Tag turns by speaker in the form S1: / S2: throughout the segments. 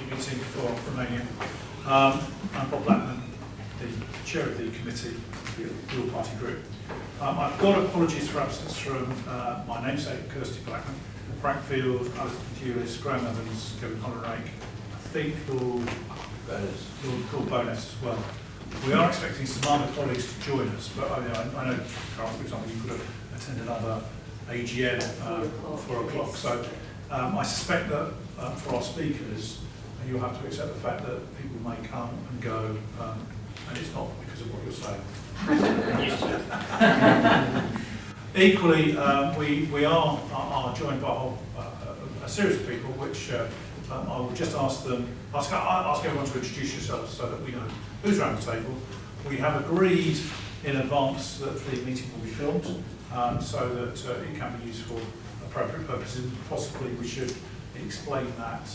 S1: meeting for Romania. I'm Bob Blackman, the chair of the committee, the Dual Party Group. I've got apologies for absence from my namesake, Kirsty Blackman, Frank Field, Alison Pulis, Graham Evans, Kevin Honorake, I think Lord Bonus as well. We are expecting some other colleagues to join us, but I know, Carl, for example, you could have attended another AGM at 4 o'clock. So I suspect that for our speakers, you'll have to accept the fact that people may come and go, and it's not because of what you're saying. Equally, we are joined by a series of people, which I will just ask everyone to introduce yourselves so that we know who's around the table. We have agreed in advance that the meeting will be filmed, so that it can be used for appropriate purposes. Possibly we should explain that,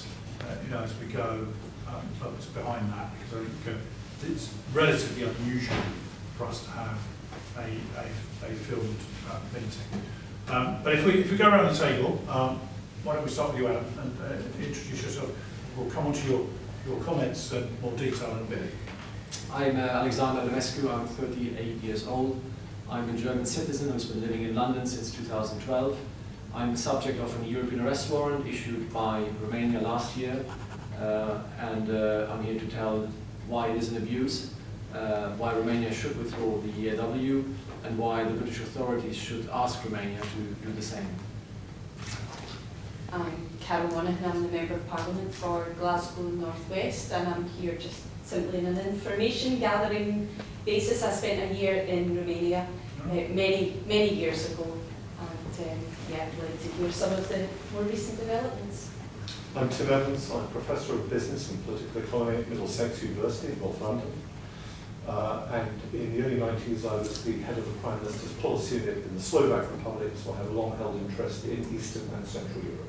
S1: as we go, purpose behind that, because I think it's relatively unusual for us to have a filmed meeting. But if we go around the table, why don't we start with you, Adam, and introduce yourself. We'll come on to your comments and more detail in a bit.
S2: I'm Alexander Adamescu. I'm 38 years old. I'm a German citizen who's been living in London since 2012. I'm the subject of an European Arrest Warrant issued by Romania last year, and I'm here to tell why it is an abuse, why Romania should withdraw the EAW, and why the British authorities should ask Romania to do the same.
S3: I'm Carol Monaghan, I'm the Member of Parliament for Glasgow North West, and I'm here just simply on an information gathering basis. I spent a year in Romania many years ago, and I'd like to hear some of the more recent developments.
S4: I'm Tim Evans. I'm Professor of Business and Political Economy at Middlesex University, North London. And in the early 90s, I was the head of the Prime Minister's Policy Unit in the Slovak Republic, so I have a long-held interest in Eastern and Central Europe.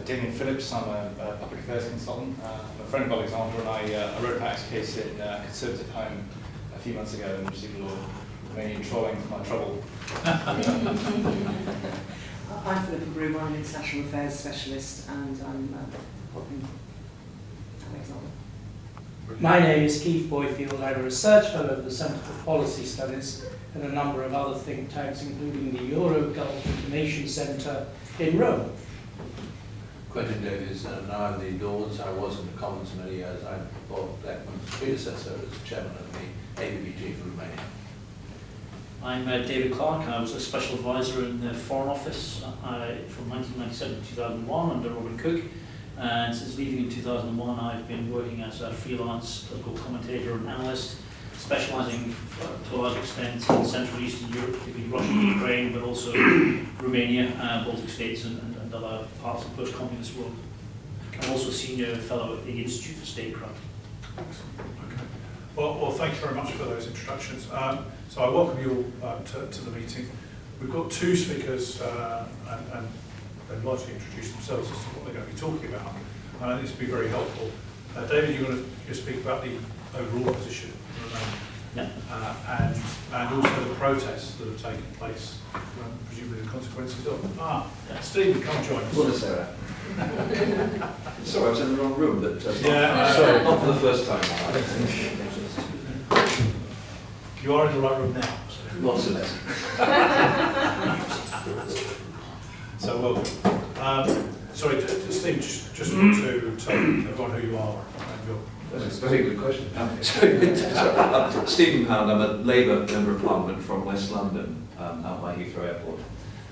S5: Damien Phillips, I'm a public affairs consultant. I'm a friend of Alexander, and I wrote about his case in Conservative Home a few months ago and received a lot of Romanian trolling for my trouble.
S6: I'm Philippa Brewer, I'm an international affairs specialist, and I'm helping Alexander.
S7: My name is Keith Boyfield. I'm a research fellow at the Centre for Policy Studies and a number of other think tanks, including the Euro-Gulf Information Centre in Rome.
S8: Quentin Davies, and now I'm the Lords. I was in the Commons many years. I'm Bob Blackman's predecessor as chairman of the ABBG for Romania.
S9: I'm David Clark. I was a special advisor in the Foreign Office from 1997 to 2001 under Robin Cook. And since leaving in 2001, I've been working as a freelance political commentator and analyst, specialising to a large extent in Central Eastern Europe, particularly Russia and Ukraine, but also Romania, Baltic states, and other parts of the post-communist world. I'm also a senior fellow at the Institute for Statecraft.
S1: Excellent. Okay. Well, thank you very much for those introductions. So I welcome you all to the meeting. We've got two speakers, and they've largely introduced themselves as to what they're going to be talking about. And I think this will be very helpful. David, you're going to speak about the overall position in Romania, and also the protests that have taken place, presumably the consequences of them. Stephen, come join us.
S10: What is there? Sorry, I was in the wrong room, but
S1: sorry,
S10: not for the first time.
S1: You are in the right room now.
S10: Lots of it.
S1: So welcome. Sorry, Steve, just want to tell everyone who you are and your...
S10: That's a very good question. Stephen Pound, I'm a Labour Member of Parliament from West London, out by Heathrow Airport.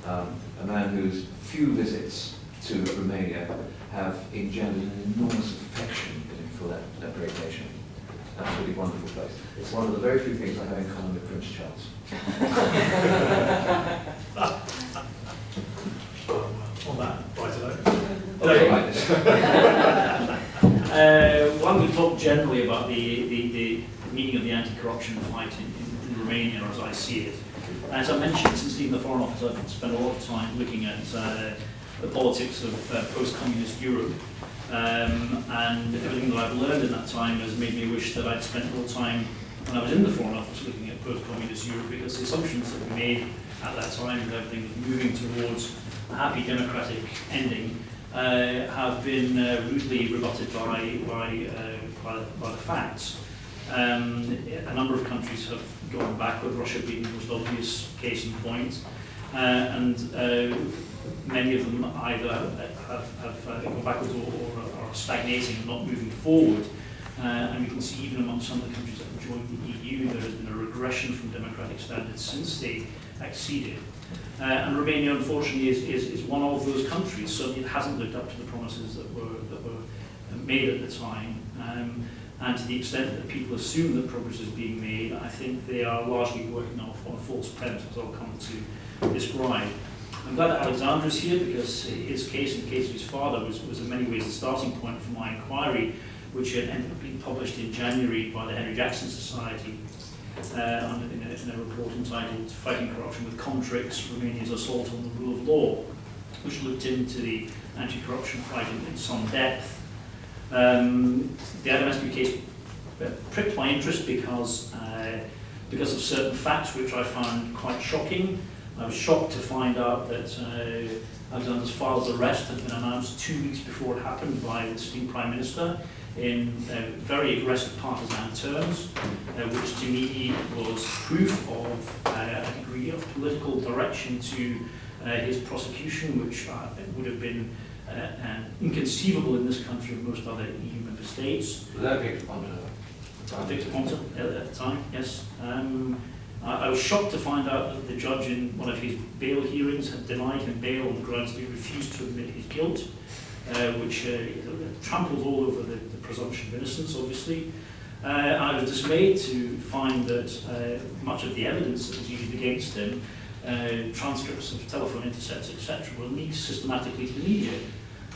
S10: A man whose few visits to Romania have engendered an enormous affection for that great nation. Absolutely wonderful place. It's one of the very few things I have in common with Prince Charles.
S1: On that, right
S9: Why don't we talk generally about the meaning of the anti-corruption fight in Romania, as I see it. As I mentioned, since leaving the Foreign Office, I've spent a lot of time looking at the politics of post-communist Europe, and everything that I've learned in that time has made me wish that I'd spent more time when I was in the Foreign Office looking at post-communist Europe, because the assumptions that we made at that time that everything was moving towards a happy democratic ending have been rudely rebutted by the facts. A number of countries have gone backward, Russia being the most obvious case in point, and many of them either have gone backwards or are stagnating and not moving forward. And you can see even among some of the countries that have joined the EU, there has been a regression from democratic standards since they acceded. And Romania, unfortunately, is one of those countries, so it hasn't lived up to the promises that were made at the time. And to the extent that people assume that progress is being made, I think they are largely working off on a false premise, as I'll come to describe. I'm glad that Alexander is here, because his case and the case of his father was in many ways the starting point for my inquiry, which had ended up being published in January by the Henry Jackson Society in a report entitled Fighting Corruption with Contricts, Romania's Assault on the Rule of Law, which looked into the anti-corruption fight in some depth. The Adamescu case pricked my interest because of certain facts which I found quite shocking. I was shocked to find out that Alexander's father's arrest had been announced 2 weeks before it happened by the sitting Prime Minister in very aggressive partisan terms, which to me was proof of a degree of political direction to his prosecution, which would have been inconceivable in this country and most other EU member states.
S8: Was that Victor Ponta?
S9: Victor Ponta at the time, yes. I was shocked to find out that the judge in one of his bail hearings had denied him bail on the grounds that he refused to admit his guilt, which tramples all over the presumption of innocence, obviously. I was dismayed to find that much of the evidence that was used against him, transcripts of telephone intercepts, etc., were leaked systematically to the media.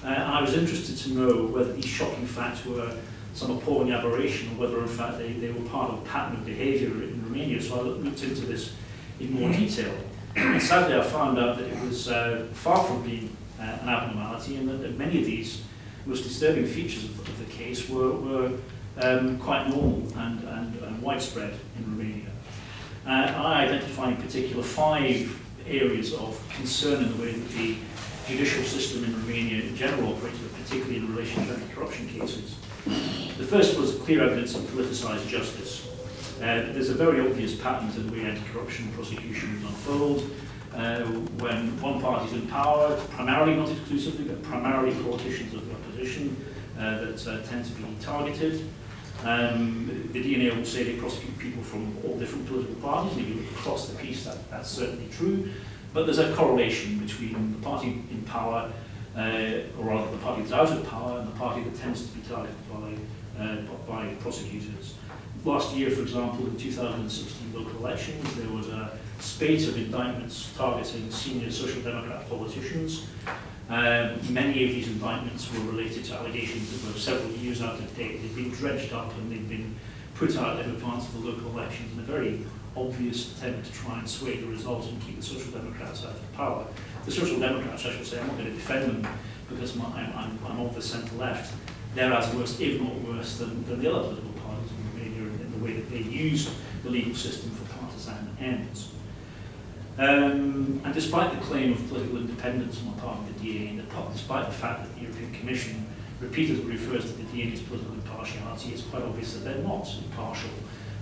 S9: I was interested to know whether these shocking facts were some appalling aberration or whether in fact they were part of a pattern of behaviour in Romania. So I looked into this in more detail. And sadly I found out that it was far from being an abnormality, and that many of these most disturbing features of the case were quite normal and widespread in Romania. I identify in particular 5 areas of concern in the way that the judicial system in Romania in general operates, but particularly in relation to anti-corruption cases. The first was clear evidence of politicised justice. There's a very obvious pattern to the way anti-corruption prosecutions unfold. When one party is in power, primarily, not exclusively, but primarily politicians of the opposition that tend to be targeted. The DNA will say they prosecute people from all different political parties, and if you look across the piece, that's certainly true. But there's a correlation between the party in power, or rather the party that's out of power, and the party that tends to be targeted by prosecutors. Last year, for example, in 2016 local elections, there was a spate of indictments targeting senior Social Democrat politicians. Many of these indictments were related to allegations that were several years out of date. They'd been dredged up and they'd been put out in advance of the local elections in a very obvious attempt to try and sway the result and keep the Social Democrats out of power. The Social Democrats, I should say, I'm not going to defend them because I'm of the centre-left. They're as worse, if not worse, than the other political parties in Romania in the way that they use the legal system for partisan ends. And despite the claim of political independence on the part of the DA, and despite the fact that the European Commission repeatedly refers to the DA's political impartiality, it's quite obvious that they're not impartial.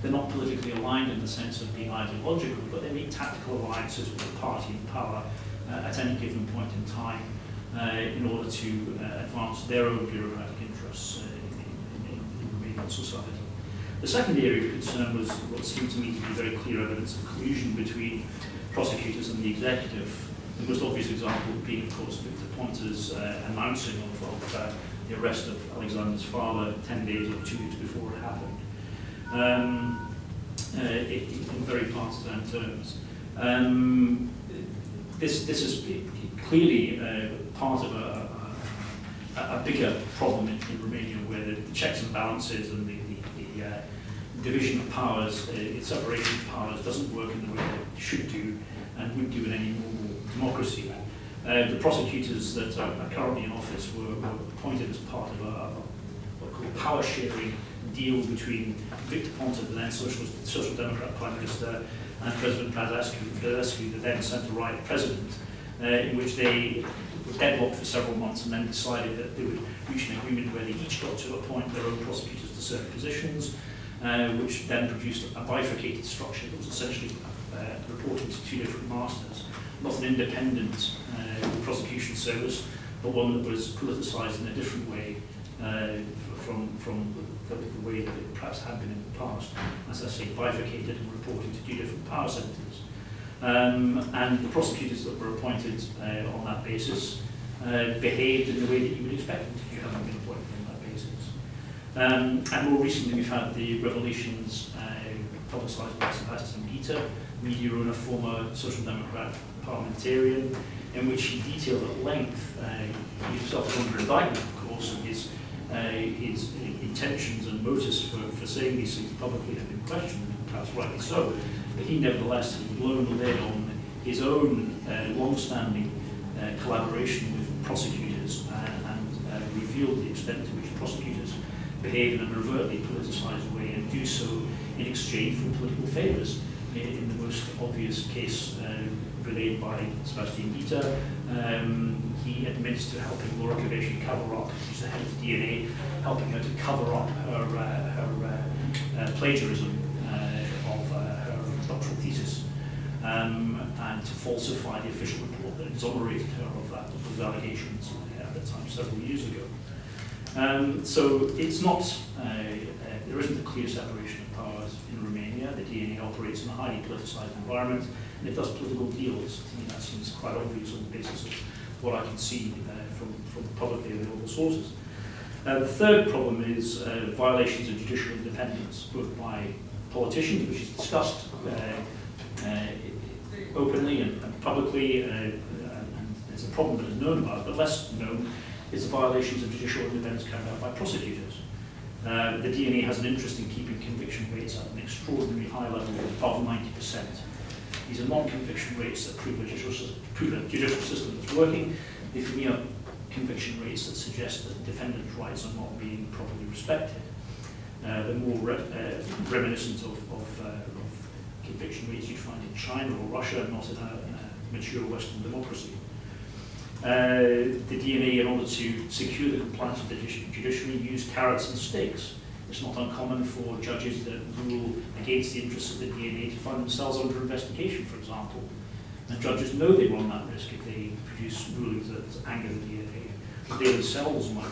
S9: They're not politically aligned in the sense of being ideological, but they make tactical alliances with the party in power at any given point in time in order to advance their own bureaucratic interests in Romanian society. The second area of concern was what seemed to me to be very clear evidence of collusion between prosecutors and the executive. The most obvious example being, of course, Victor Ponta's announcing of the arrest of Alexander's father 10 days or 2 weeks before it happened, in very partisan terms. This is clearly part of a bigger problem in Romania, where the checks and balances and the division of powers, its separation of powers doesn't work in the way that it should do and would do in any normal democracy. The prosecutors that are currently in office were appointed as part of what called power sharing deal between Victor Ponta, the then Social Democrat Prime Minister, and President Adamescu, the then centre-right president, in which they were deadlocked for several months and then decided that they would reach an agreement where they each got to appoint their own prosecutors to certain positions, which then produced a bifurcated structure that was essentially reporting to two different masters, not an independent prosecution service, but one that was politicised in a different way from the way that it perhaps had been in the past. As I say, bifurcated and reporting to two different power centres. And the prosecutors that were appointed on that basis behaved in the way that you would expect them to if you haven't been appointed on that basis. And more recently we've had the revelations publicised by Sebastian Gita, media owner, former Social Democrat parliamentarian, in which he detailed at length, he himself under indictment of course, and his intentions and motives for saying these things publicly have been questioned, and perhaps rightly so, but he nevertheless has blown the lid on his own long-standing collaboration with prosecutors and revealed the extent to which prosecutors behave in an overtly politicised way and do so in exchange for political favours. In the most obvious case relayed by Sebastian Gita, he admits to helping Laura Kövesi cover up, she's the head of the DNA, helping her to cover up her plagiarism of her doctoral thesis and to falsify the official report that exonerated her of those allegations at the time several years ago. So it's not, there isn't a clear separation of powers in Romania. The DNA operates in a highly politicised environment, and it does political deals. To me, that seems quite obvious on the basis of what I can see from publicly available sources. The third problem is violations of judicial independence, both by politicians, which is discussed openly and publicly, and it's a problem that is known about, but less known is the violations of judicial independence carried out by prosecutors. The DNA has an interest in keeping conviction rates at an extraordinarily high level, above 90%. These are non-conviction rates that prove a judicial system that's working. They, for me, are conviction rates that suggest that defendants' rights are not being properly respected. They're more reminiscent of conviction rates you'd find in China or Russia, not in a mature Western democracy. The DNA, in order to secure the compliance of the judiciary, use carrots and sticks. It's not uncommon for judges that rule against the interests of the DNA to find themselves under investigation, for example. And judges know they run that risk if they produce rulings that anger the DNA. But they themselves might,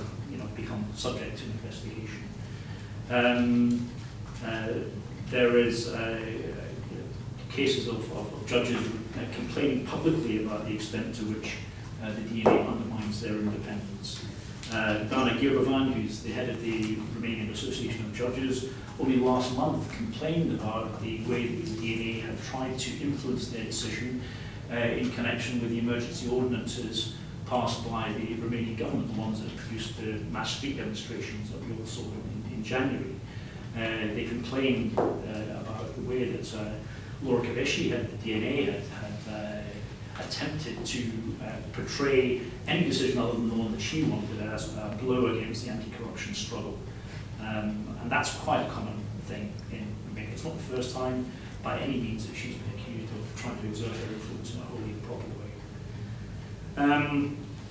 S9: become subject to an investigation. There is cases of judges complaining publicly about the extent to which the DNA undermines their independence. Dana Girbovan, who's the head of the Romanian Association of Judges, only last month complained about the way that the DNA had tried to influence their decision in connection with the emergency ordinances passed by the Romanian government, the ones that produced the mass street demonstrations that we all saw in January. They complained about the way that Laura Kövesi, head of the DNA, had attempted to portray any decision other than the one that she wanted as a blow against the anti-corruption struggle. And that's quite a common thing in Romania. It's not the first time by any means that she's been accused of trying to exert her influence in a wholly improper way.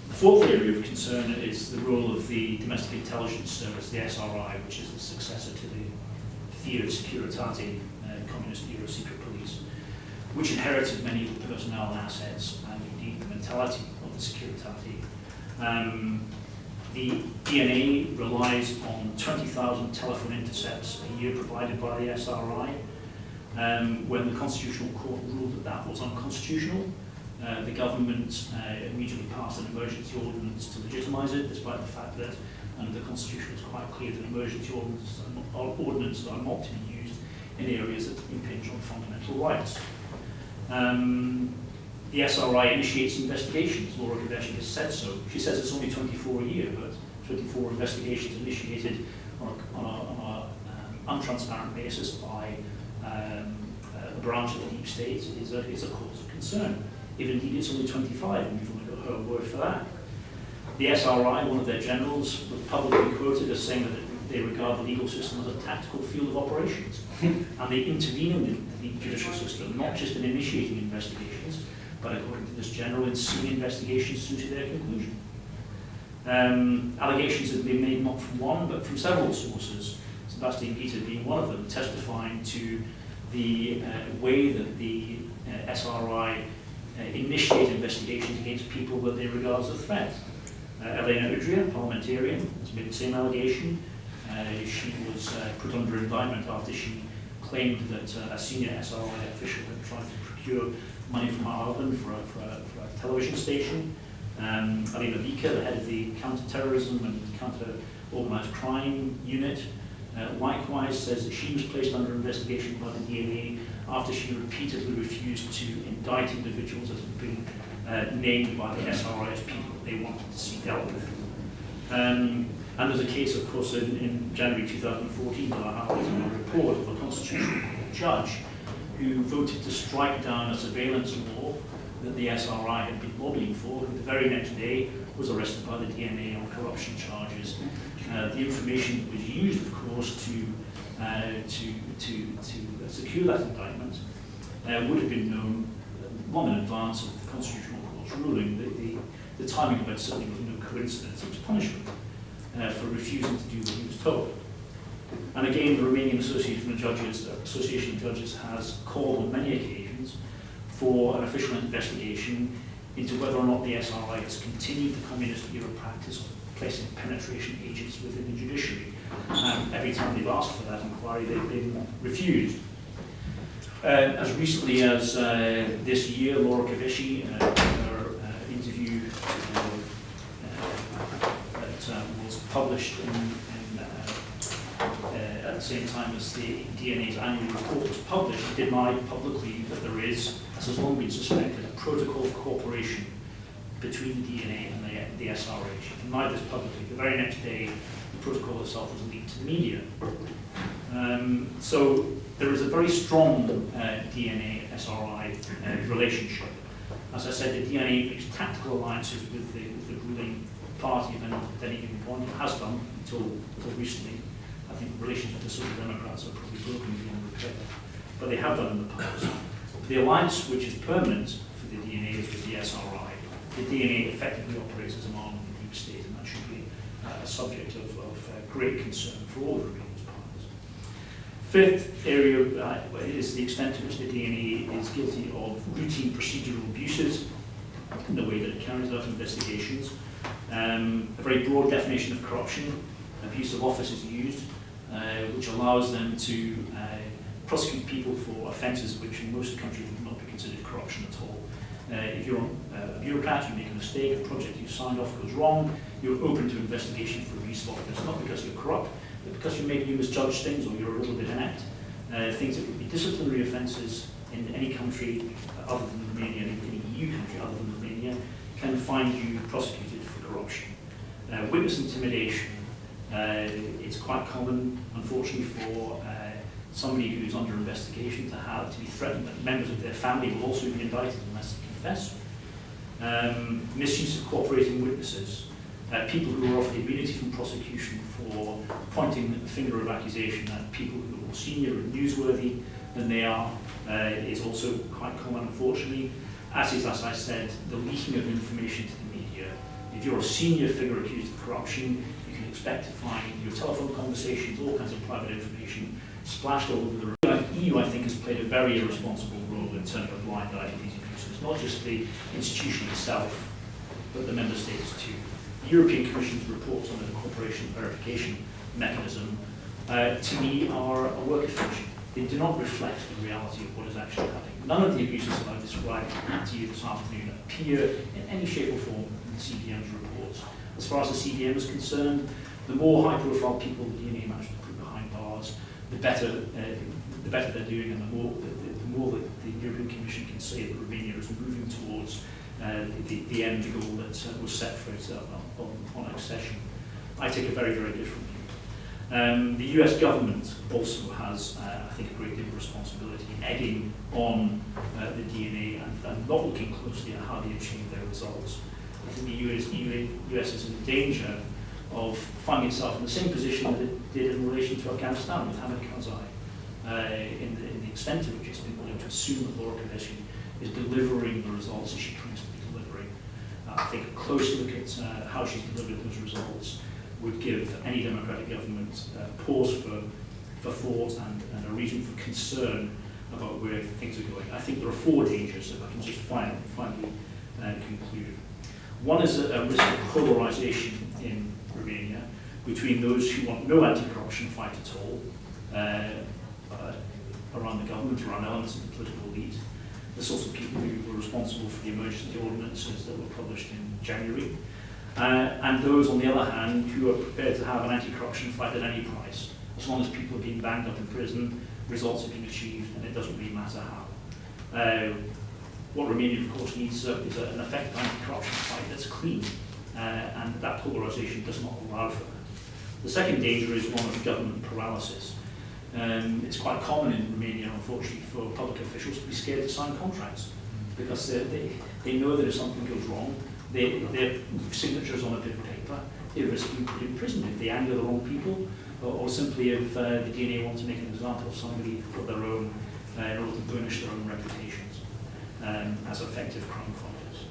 S9: The fourth area of concern is the role of the Domestic Intelligence Service, the SRI, which is the successor to the Theo Securitate communist Euro secret police, which inherited many of the personnel and assets and indeed the mentality of the Securitate. The DNA relies on 20,000 telephone intercepts a year provided by the SRI. When the Constitutional Court ruled that was unconstitutional, the government immediately passed an emergency ordinance to legitimise it, despite the fact that under the Constitution it's quite clear that emergency ordinances are not to be used in areas that impinge on fundamental rights. The SRI initiates investigations. Laura Kövesi has said so. She says it's only 24 a year, but 24 investigations initiated on an untransparent basis by a branch of the deep state is a cause of concern. If indeed it's only 25, and we've only got her word for that. The SRI, one of their generals, was publicly quoted as saying that they regard the legal system as a tactical field of operations. And they intervene in the judicial system, not just in initiating investigations, but according to this general ensuing investigation soon to their conclusion. Allegations have been made not from one, but from several sources, Sebastian Gita being one of them, testifying to the way that the SRI initiate investigations against people that they regard as a threat. Elena Udria, parliamentarian, has made the same allegation. She was put under indictment after she claimed that a senior SRI official had tried to procure money from her husband for a television station. Alina Vika, the head of the counter-terrorism and counter-organised crime unit, likewise says that she was placed under investigation by the DNA after she repeatedly refused to indict individuals that had been named by the SRI as people that they wanted to see dealt with. And there's a case, of course, in January 2014 that I highlighted in my report of a constitutional court judge who voted to strike down a surveillance law that the SRI had been lobbying for, who the very next day was arrested by the DNA on corruption charges. The information that was used, of course, to secure that indictment would have been known long in advance of the Constitutional Court's ruling. The timing of it certainly was no coincidence. It was punishment for refusing to do what he was told. And again, the Romanian Association of Judges has called on many occasions for an official investigation into whether or not the SRI has continued the communist-era practice of placing penetration agents within the judiciary. Every time they've asked for that inquiry, they've been refused. As recently as this year, Laura Kövesi, in her interview that was published at the same time as the DNA's annual report was published, denied publicly that there is, as has long been suspected, a protocol of cooperation between the DNA and the SRA. She denied this publicly. The very next day, the protocol itself was leaked to the media. So there is a very strong DNA-SRI relationship. As I said, the DNA makes tactical alliances with the ruling party at any given point. It has done until recently. I think relations with the Social Democrats are probably broken beyond repair, but they have done in the past. The alliance, which is permanent for the DNA, is with the SRI. The DNA effectively operates as an arm of the deep state, and that should be a subject of great concern for all the Romanian partners. Fifth area is the extent to which the DNA is guilty of routine procedural abuses in the way that it carries out investigations. A very broad definition of corruption, abuse of office is used, which allows them to prosecute people for offences which in most countries would not be considered corruption at all. If you're a bureaucrat, you make a mistake, a project you signed off goes wrong, you're open to investigation for abuse of office, not because you're corrupt, but because you misjudge things or you're a little bit inept. Things that would be disciplinary offences in any country other than Romania, any EU country other than Romania, can find you prosecuted for corruption. Witness intimidation. It's quite common, unfortunately, for somebody who's under investigation to be threatened that members of their family will also be indicted unless they confess. Misuse of cooperating witnesses. People who are offered immunity from prosecution for pointing the finger of accusation at people who are more senior and newsworthy than they are is also quite common, unfortunately. As I said, the leaking of information to the media. If you're a senior figure accused of corruption, you can expect to find your telephone conversations, all kinds of private information splashed all over the room. The EU, I think, has played a very irresponsible role in terms of blind eye to these abuses, not just the institution itself, but the member states too. The European Commission's reports on the cooperation verification mechanism, to me, are a work of fiction. They do not reflect the reality of what is actually happening. None of the abuses that I've described to you this afternoon appear in any shape or form in the CDM's reports. As far as the CDM is concerned, the more high-profile people the DNA managed to put behind bars, the better they're doing, and the more that the European Commission can say that Romania is moving towards the end goal that was set for it on accession. I take a very, very different view. The US government also has, I think, a great deal of responsibility in egging on the DNA and not looking closely at how they achieve their results. I think the US is in danger of finding itself in the same position that it did in relation to Afghanistan with Hamid Karzai in the the extent to which it's been willing to assume that Laura Kövesi is delivering the results that she claims to be delivering. I think a close look at how she's delivered those results would give any democratic government pause for thought and a reason for concern about where things are going. I think there are 4 dangers, if I can just finally conclude. One is a risk of polarisation in Romania between those who want no anti-corruption fight at all around the government, around elements of the political elite, the sorts of people who were responsible for the emergency ordinances that were published in January, and those, on the other hand, who are prepared to have an anti-corruption fight at any price. As long as people are being banged up in prison, results have been achieved, and it doesn't really matter how. What Romania, of course, needs is an effective anti-corruption fight that's clean, and that polarisation does not allow for that. The second danger is one of government paralysis. It's quite common in Romania, unfortunately, for public officials to be scared to sign contracts because they know that if something goes wrong, their signatures on a bit of paper, they risk being put in prison if they anger the wrong people, or simply if the DNA want to make an example of somebody for their own, in order to burnish their own reputations as effective crime fighters.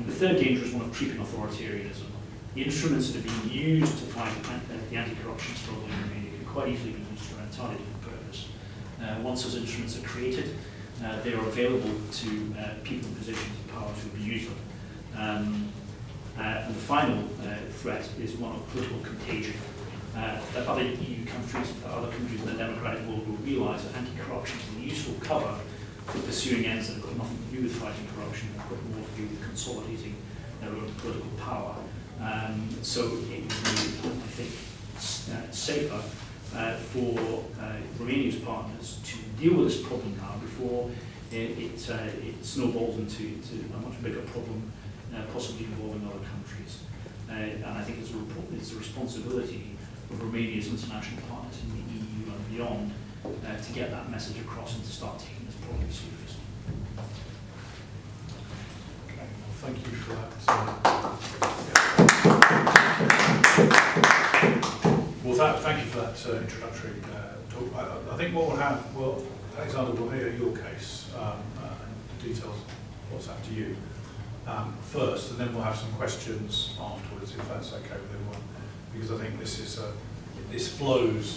S9: The third danger is one of creeping authoritarianism. The instruments that are being used to fight the anti-corruption struggle in Romania can quite easily be used for an entirely different purpose. Once those instruments are created, they are available to people in positions of power to abuse them. And the final threat is one of political contagion. That other EU countries, other countries in the democratic world will realise that anti-corruption is a useful cover for pursuing ends that have got nothing to do with fighting corruption, but got more to do with consolidating their own political power. So it would be, I think, safer for Romania's partners to deal with this problem now before it snowballs into a much bigger problem, possibly involving other countries. And I think it's a responsibility of Romania's international partners in the EU and beyond to get that message across and to start taking this problem seriously.
S1: Okay, well, thank you for that. Thank you for that introductory talk. I think what we'll have, Alexander will hear your case and the details of what's happened to you first, and then we'll have some questions afterwards, if that's okay with everyone, because I think this flows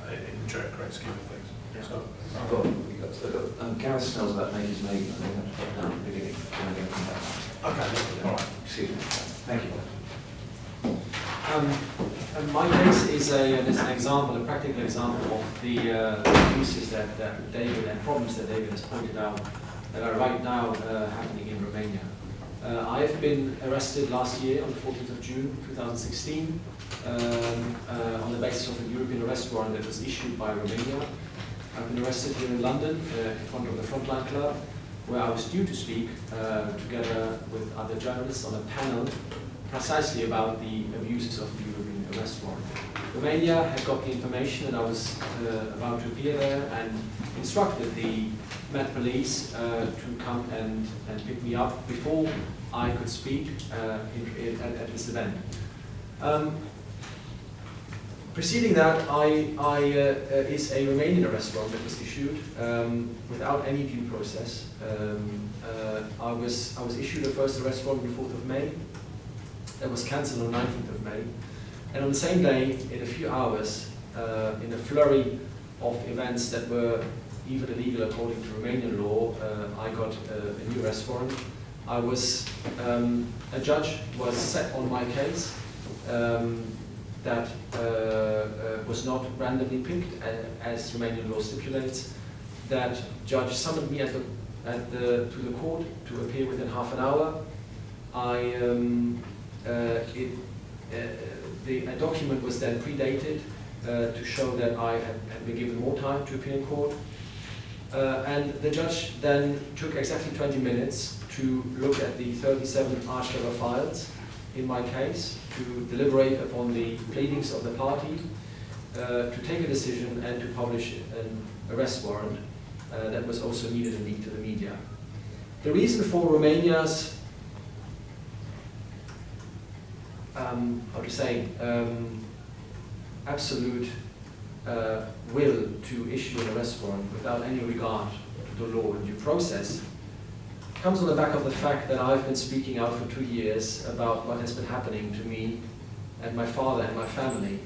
S1: in the correct scheme of things.
S9: Yeah.
S1: So,
S10: Gareth smells about Maker's Maiden. I think that's put down at the beginning.
S1: okay, all right.
S10: Excuse me. Thank you.
S2: And my case is an example, a practical example of the abuses that David and problems that David has pointed out that are right now happening in Romania. I have been arrested last year on the 14th of June 2016 on the basis of a European Arrest Warrant that was issued by Romania. I've been arrested here in London in front of the Frontline Club, where I was due to speak together with other journalists on a panel precisely about the abuses of the European Arrest Warrant. Romania had got the information and I was about to appear there and instructed the Met Police to come and pick me up before I could speak at this event. Preceding that, is a Romanian arrest warrant that was issued without any due process. I was issued a first arrest warrant on the 4th of May. That was cancelled on the 19th of May. And on the same day, in a few hours, in a flurry of events that were even illegal according to Romanian law, I got a new arrest warrant. A judge was set on my case that was not randomly picked, as Romanian law stipulates. That judge summoned me to the court to appear within half an hour. A document was then predated to show that I had been given more time to appear in court. And the judge then took exactly 20 minutes to look at the 37 archival files in my case, to deliberate upon the pleadings of the party, to take a decision and to publish an arrest warrant that was also needed and leaked to the media. The reason for Romania's absolute will to issue an arrest warrant without any regard to the law and due process comes on the back of the fact that I've been speaking out for 2 years about what has been happening to me and my father and my family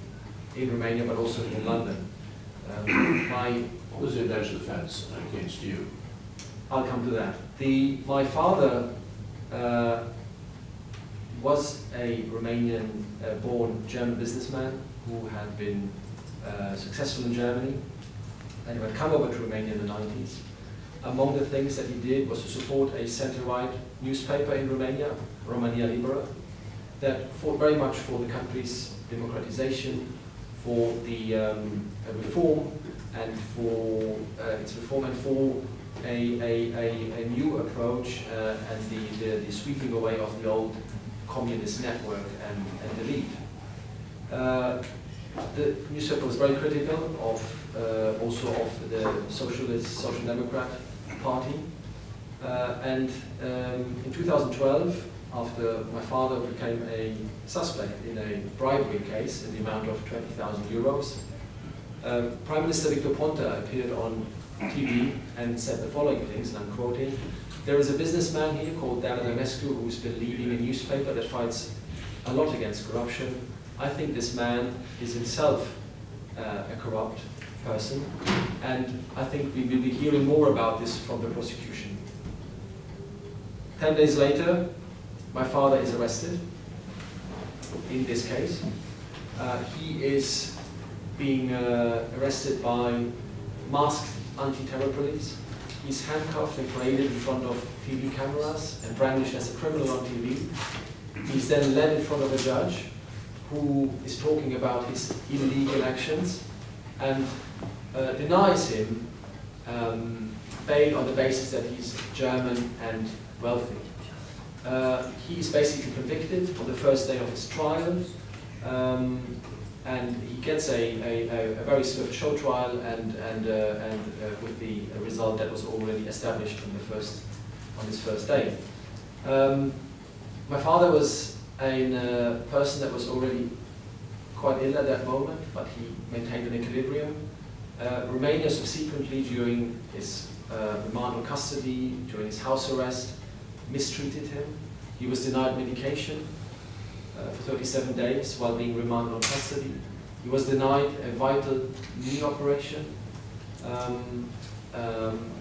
S2: in Romania, but also in London.
S8: What was the alleged offence against you?
S2: I'll come to that. My father was a Romanian-born German businessman who had been successful in Germany and who had come over to Romania in the 90s. Among the things that he did was to support a centre-right newspaper in Romania, Romania Libera, that fought very much for the country's democratization, for the reform and for a new approach and the sweeping away of the old communist network and elite. The newspaper was very critical of also of the Social Democrat Party, and in 2012, after my father became a suspect in a bribery case in the amount of 20,000 euros, Prime Minister Victor Ponta appeared on TV and said the following things, and I'm quoting: "There is a businessman here called Adamescu who's been leading a newspaper that fights a lot against corruption. I think this man is himself a corrupt person, and I think we will be hearing more about this from the prosecution." 10 days later, my father is arrested in this case. He is being arrested by masked anti-terror police. He's handcuffed and paraded in front of TV cameras and brandished as a criminal on TV. He's then led in front of a judge who is talking about his illegal actions and denies him bail on the basis that he's German and wealthy. He is basically convicted on the first day of his trial, and he gets a very swift show trial and with the result that was already established on his first day. My father was a person that was already quite ill at that moment, but he maintained an equilibrium. Romania subsequently, during his remand on custody, during his house arrest, mistreated him. He was denied medication for 37 days while being remanded on custody. He was denied a vital knee operation.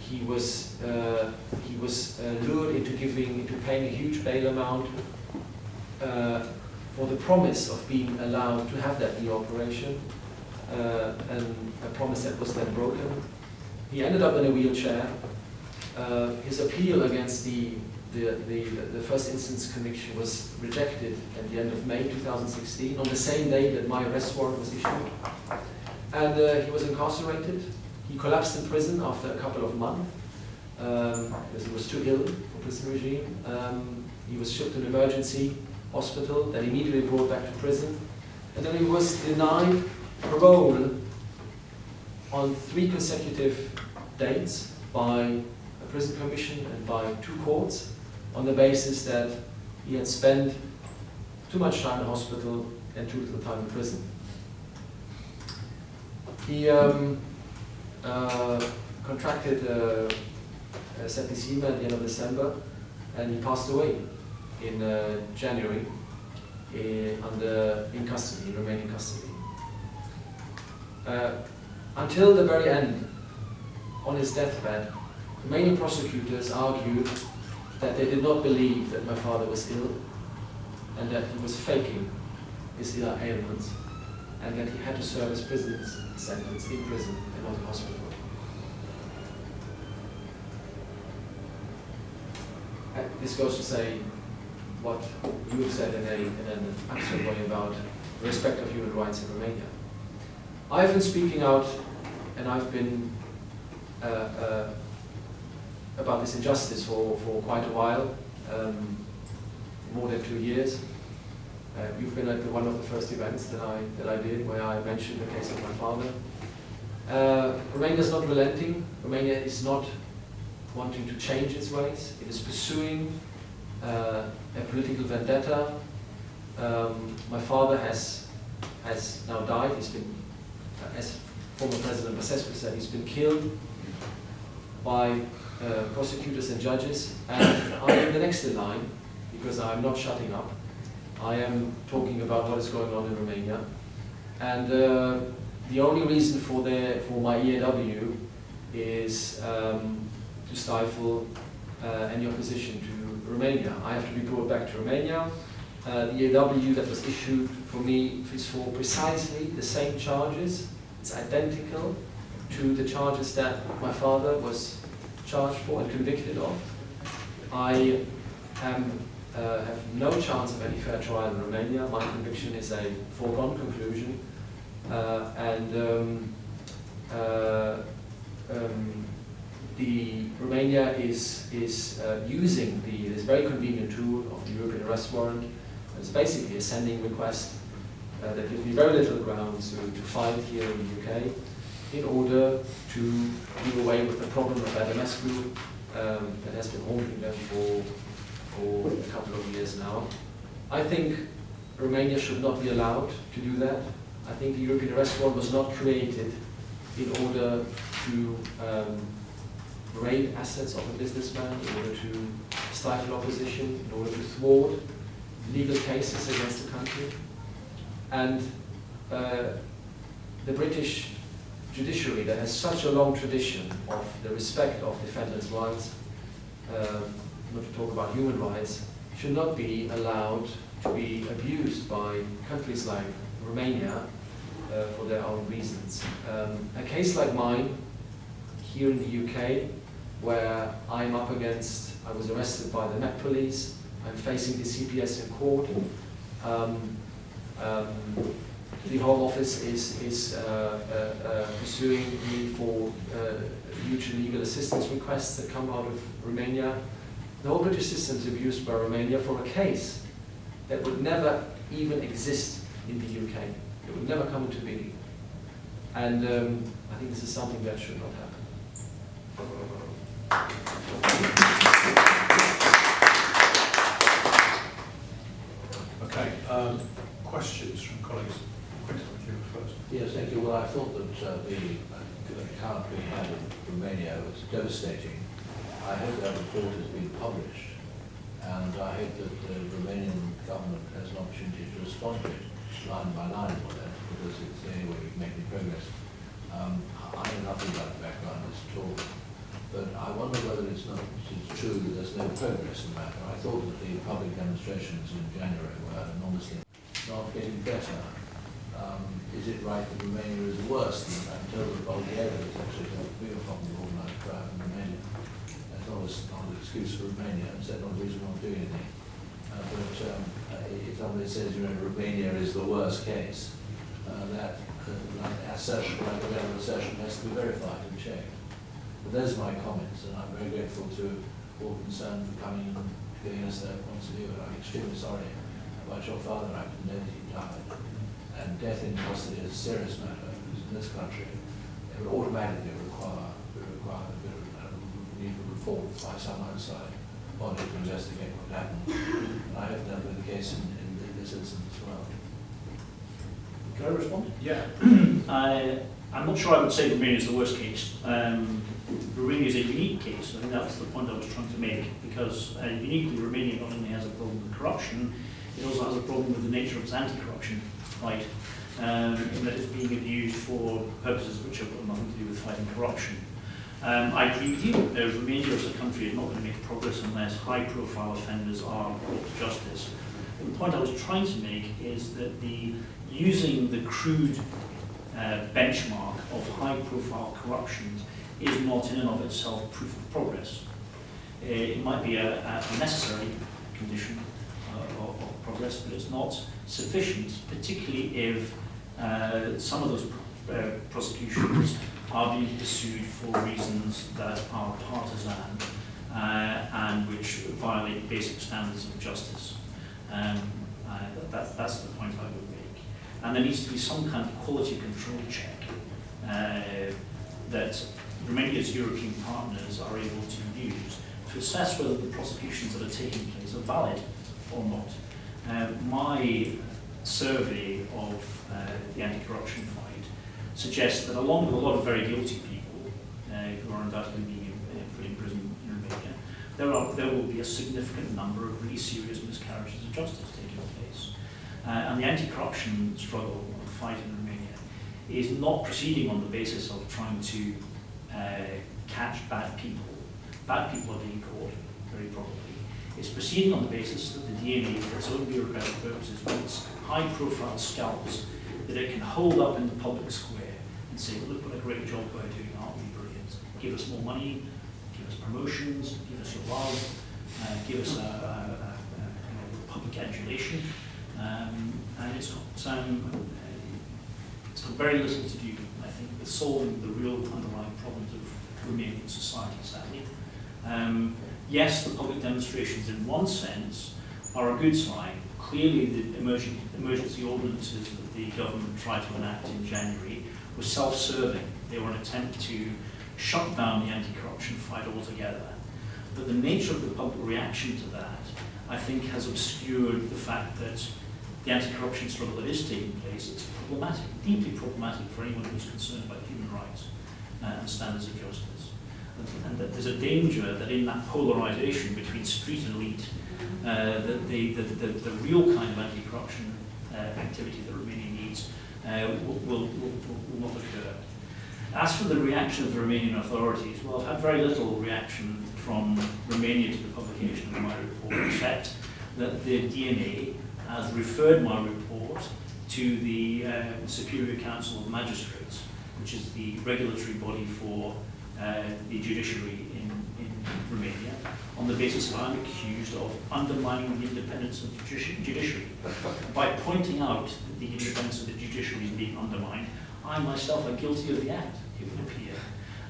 S2: He was lured into paying a huge bail amount for the promise of being allowed to have that knee operation, and a promise that was then broken. He ended up in a wheelchair. His appeal against the first instance conviction was rejected at the end of May 2016, on the same day that my arrest warrant was issued. And he was incarcerated. He collapsed in prison after a couple of months because he was too ill for prison regime. He was shipped to an emergency hospital, then immediately brought back to prison. And then he was denied parole on 3 consecutive dates by a prison commission and by 2 courts, on the basis that he had spent too much time in hospital and too little time in prison. He contracted septicemia at the end of December, and he passed away in January in custody, in Romanian custody. Until the very end, on his deathbed, Romanian prosecutors argued that they did not believe that my father was ill and that he was faking his ailments and that he had to serve his prison sentence in prison and not in hospital. And this goes to say what you have said in an abstract way about the respect of human rights in Romania. I've been speaking out, and I've been about this injustice for quite a while, more than 2 years. You've been at one of the first events that I did, where I mentioned the case of my father. Romania is not relenting. Romania is not wanting to change its ways. It is pursuing a political vendetta. My father has now died. He's been, as former President Basescu said, he's been killed by prosecutors and judges, and I am the next in line, because I'm not shutting up. I am talking about what is going on in Romania, and the only reason for my EAW is to stifle any opposition to Romania. I have to be brought back to Romania. The EAW that was issued for me is for precisely the same charges. It's identical to the charges that my father was charged for and convicted of. I have no chance of any fair trial in Romania. My conviction is a foregone conclusion, Romania is using this very convenient tool of the European Arrest Warrant. It's basically a sending request that gives me very little grounds to fight here in the UK in order to do away with the problem of Adamescu that has been haunting them for a couple of years now. I think Romania should not be allowed to do that. I think the European Arrest Warrant was not created in order to raid assets of a businessman, in order to stifle opposition, in order to thwart legal cases against the country. And the British judiciary, that has such a long tradition of the respect of defendants' rights, not to talk about human rights, should not be allowed to be abused by countries like Romania for their own reasons. A case like mine, here in the UK, where I'm up against, I was arrested by the Met Police, I'm facing the CPS in court. The Home Office is pursuing me for mutual legal assistance requests that come out of Romania. The whole British system is abused by Romania for a case that would never even exist in the UK. It would never come into being. And I think this is something that should not happen.
S1: Okay, questions from colleagues? Quentin, you were first.
S8: Yes, thank you. Well, I thought that the account we had of Romania was devastating. I hope that report has been published, and I hope that the Romanian government has an opportunity to respond to it line by line for that, because it's the only way we can make any progress. I know nothing about the background of this at all, but I wonder whether it's true that there's no progress in the matter. I thought that the public demonstrations in January were enormously not getting better. Is it right that Romania is worse than that? I'm told that Bulgaria is actually a bigger problem with organised crime than Romania. That's not an excuse for Romania, and it's not a reason we're not doing anything. If somebody says, Romania is the worst case, that assertion, like the other assertion, has to be verified and checked. But those are my comments, and I'm very grateful to all concerned for coming and giving us their points of view. And I'm extremely sorry about your father. I can know that he died. And death in custody is a serious matter, because in this country it would automatically require a bit of need a report by some outside body to investigate what happened. And I hope that will be the case in this instance as well.
S1: Can I respond?
S9: Yeah. I'm not sure I would say Romania is the worst case. Romania is a unique case. I think that's the point I was trying to make, because uniquely Romania not only has a problem with corruption, it also has a problem with the nature of its anti-corruption fight, in that it's being abused for purposes which have got nothing to do with fighting corruption. I agree with you. Romania as a country is not going to make progress unless high-profile offenders are brought to justice. The point I was trying to make is that using the crude benchmark of high-profile corruption is not in and of itself proof of progress. It might be a necessary condition of progress, but it's not sufficient, particularly if some of those prosecutions are being pursued for reasons that are partisan and which violate basic standards of justice. That's the point I would make. And there needs to be some kind of quality control check that Romania's European partners are able to use to assess whether the prosecutions that are taking place are valid or not. My survey of the anti-corruption fight suggests that along with a lot of very guilty people who are undoubtedly being put in prison in Romania, there will be a significant number of really serious miscarriages of justice taking place. And the anti-corruption struggle and fight in Romania is not proceeding on the basis of trying to catch bad people. Bad people are being caught, very probably. It's proceeding on the basis that the DNA, for its own bureaucratic purposes, wants high-profile scalps that it can hold up in the public square and say, well, look what a great job we're doing, aren't we brilliant? Give us more money, give us promotions, give us your love, give us public adulation. And it's got very little to do, I think, with solving the real underlying problems of Romanian society, sadly. Yes, the public demonstrations in one sense are a good sign. Clearly the emergency ordinances that the government tried to enact in January were self-serving. They were an attempt to shut down the anti-corruption fight altogether. But the nature of the public reaction to that, I think, has obscured the fact that the anti-corruption struggle that is taking place is problematic, deeply problematic for anyone who's concerned about human rights and standards of justice. And that there's a danger that in that polarization between street and elite, that the real kind of anti-corruption activity that Romania needs will not occur. As for the reaction of the Romanian authorities, well, I've had very little reaction from Romania to the publication of my report, except that the DNA has referred my report to the Superior Council of Magistrates, which is the regulatory body for the judiciary in Romania, on the basis that I'm accused of undermining the independence of the judiciary. By pointing out that the independence of the judiciary is being undermined, I myself am guilty of the act, it would appear.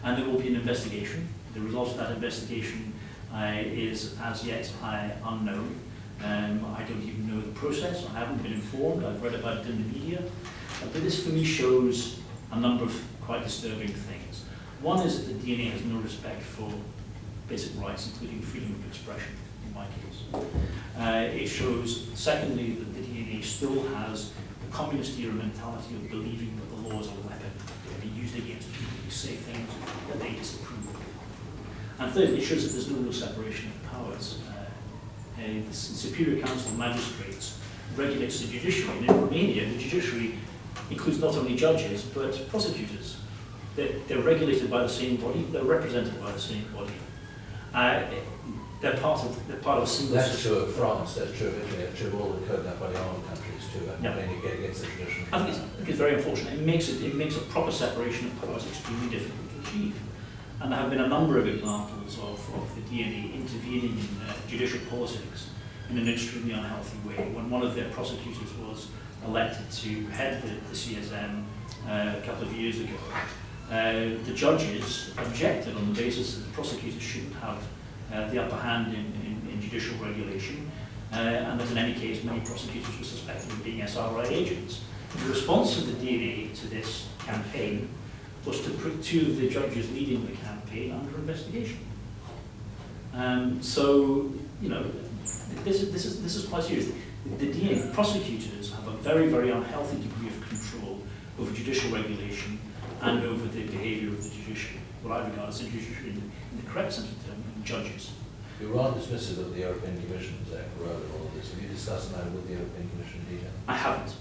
S9: And there will be an investigation. The result of that investigation is as yet unknown. I don't even know the process. I haven't been informed. I've read about it in the media. But this for me shows a number of quite disturbing things. One is that the DNA has no respect for basic rights, including freedom of expression, in my case. It shows, secondly, that the DNA still has the communist era mentality of believing that the law is a weapon that can be used against people who say things that they disapprove of. And thirdly, it shows that there's no real separation of powers. The Superior Council of Magistrates regulates the judiciary, and in Romania, the judiciary includes not only judges, but prosecutors. They're regulated by the same body, they're represented by the same body. They're part of a single
S8: That's
S9: system.
S8: true of France, that's true of Italy, that's true of all the Code Napoleon countries too, and Romania against the tradition.
S9: I think it's very unfortunate. It makes a proper separation of powers extremely difficult to achieve. And there have been a number of examples of the DNA intervening in judicial politics in an extremely unhealthy way. When one of their prosecutors was elected to head the CSM a couple of years ago, the judges objected on the basis that the prosecutors shouldn't have the upper hand in judicial regulation, and that in any case many prosecutors were suspected of being SRI agents. The response of the DNA to this campaign was to put two of the judges leading the campaign under investigation. So, you know, this is quite serious. The DNA prosecutors have a very, very unhealthy degree of control over judicial regulation and over the behaviour of the judiciary, what I regard as the judiciary in the correct sense of the term, judges.
S8: You're rather dismissive of the European Commission, Zach, rather than all of this. Have you discussed that with the European Commission in detail?
S9: I haven't.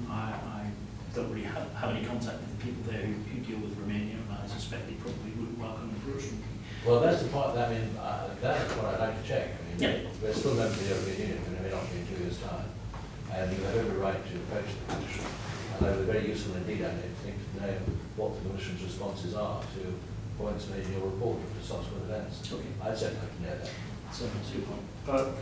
S9: I don't really have any contact with the people there who deal with Romania, and I suspect they probably wouldn't welcome the approach.
S8: Well, that's the part, I mean, that's what I'd like to check. I mean,
S9: Yeah.
S8: we're still members of the European Union, and we may not be in 2 years' time. And you have every right to approach the Commission. And it would be very useful indeed, I think, to know what the Commission's responses are to points made in your report or to subsequent events.
S9: Okay.
S8: I'd certainly like to know that.
S9: So, super.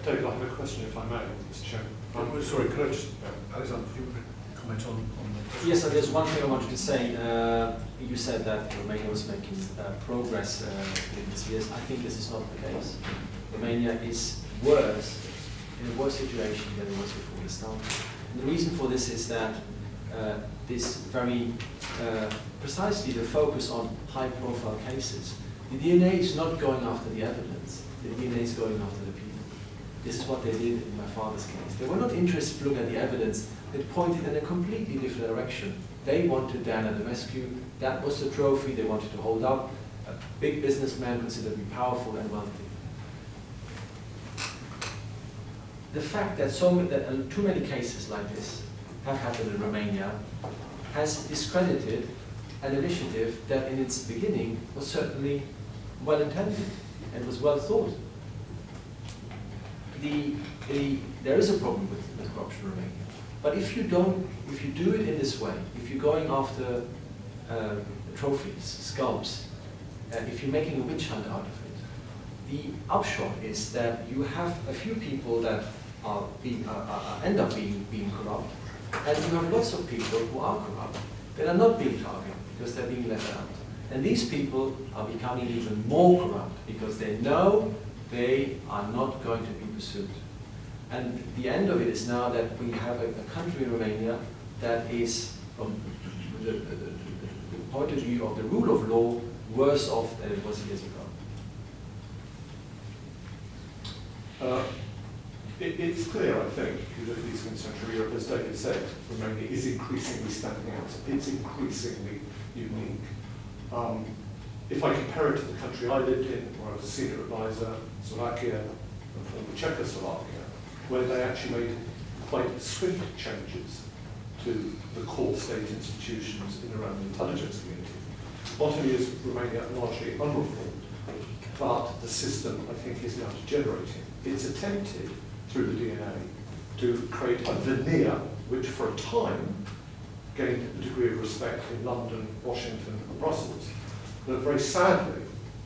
S4: David, I have a question, if I may, Mr. Chairman. Sorry, could I just, Alexander, could you comment on the...
S2: Yes, so there's one thing I wanted to say. You said that Romania was making progress in these years. I think this is not the case. Romania is worse, in a worse situation than it was before we started. And the reason for this is that this very precisely the focus on high-profile cases. The DNA is not going after the evidence. The DNA is going after the people. This is what they did in my father's case. They were not interested to look at the evidence. They pointed in a completely different direction They wanted Dan Adamescu. That was the trophy they wanted to hold up. A big businessman considered to be powerful and wealthy. The fact that too many cases like this have happened in Romania has discredited an initiative that in its beginning was certainly well intended and was well thought. There is a problem with corruption in Romania, but if you do it in this way, if you're going after trophies, scalps, if you're making a witch hunt out of it, the upshot is that you have a few people that end up being corrupt, and you have lots of people who are corrupt that are not being targeted because they're being left out. And these people are becoming even more corrupt because they know they are not going to be pursued. And the end of it is now that we have a country in Romania that is, from the point of view of the rule of law, worse off than it was years ago.
S4: It's clear, I think, if you look at Eastern Central Europe, as David said, Romania is increasingly standing out. It's increasingly unique. If I compare it to the country I lived in, where I was a senior advisor, Slovakia and former Czechoslovakia, where they actually made quite swift changes to the core state institutions in around the intelligence community. Not only is Romania largely unreformed, but the system, I think, is now degenerating. It's attempted, through the DNA, to create a veneer which, for a time, gained a degree of respect in London, Washington, and Brussels. But very sadly,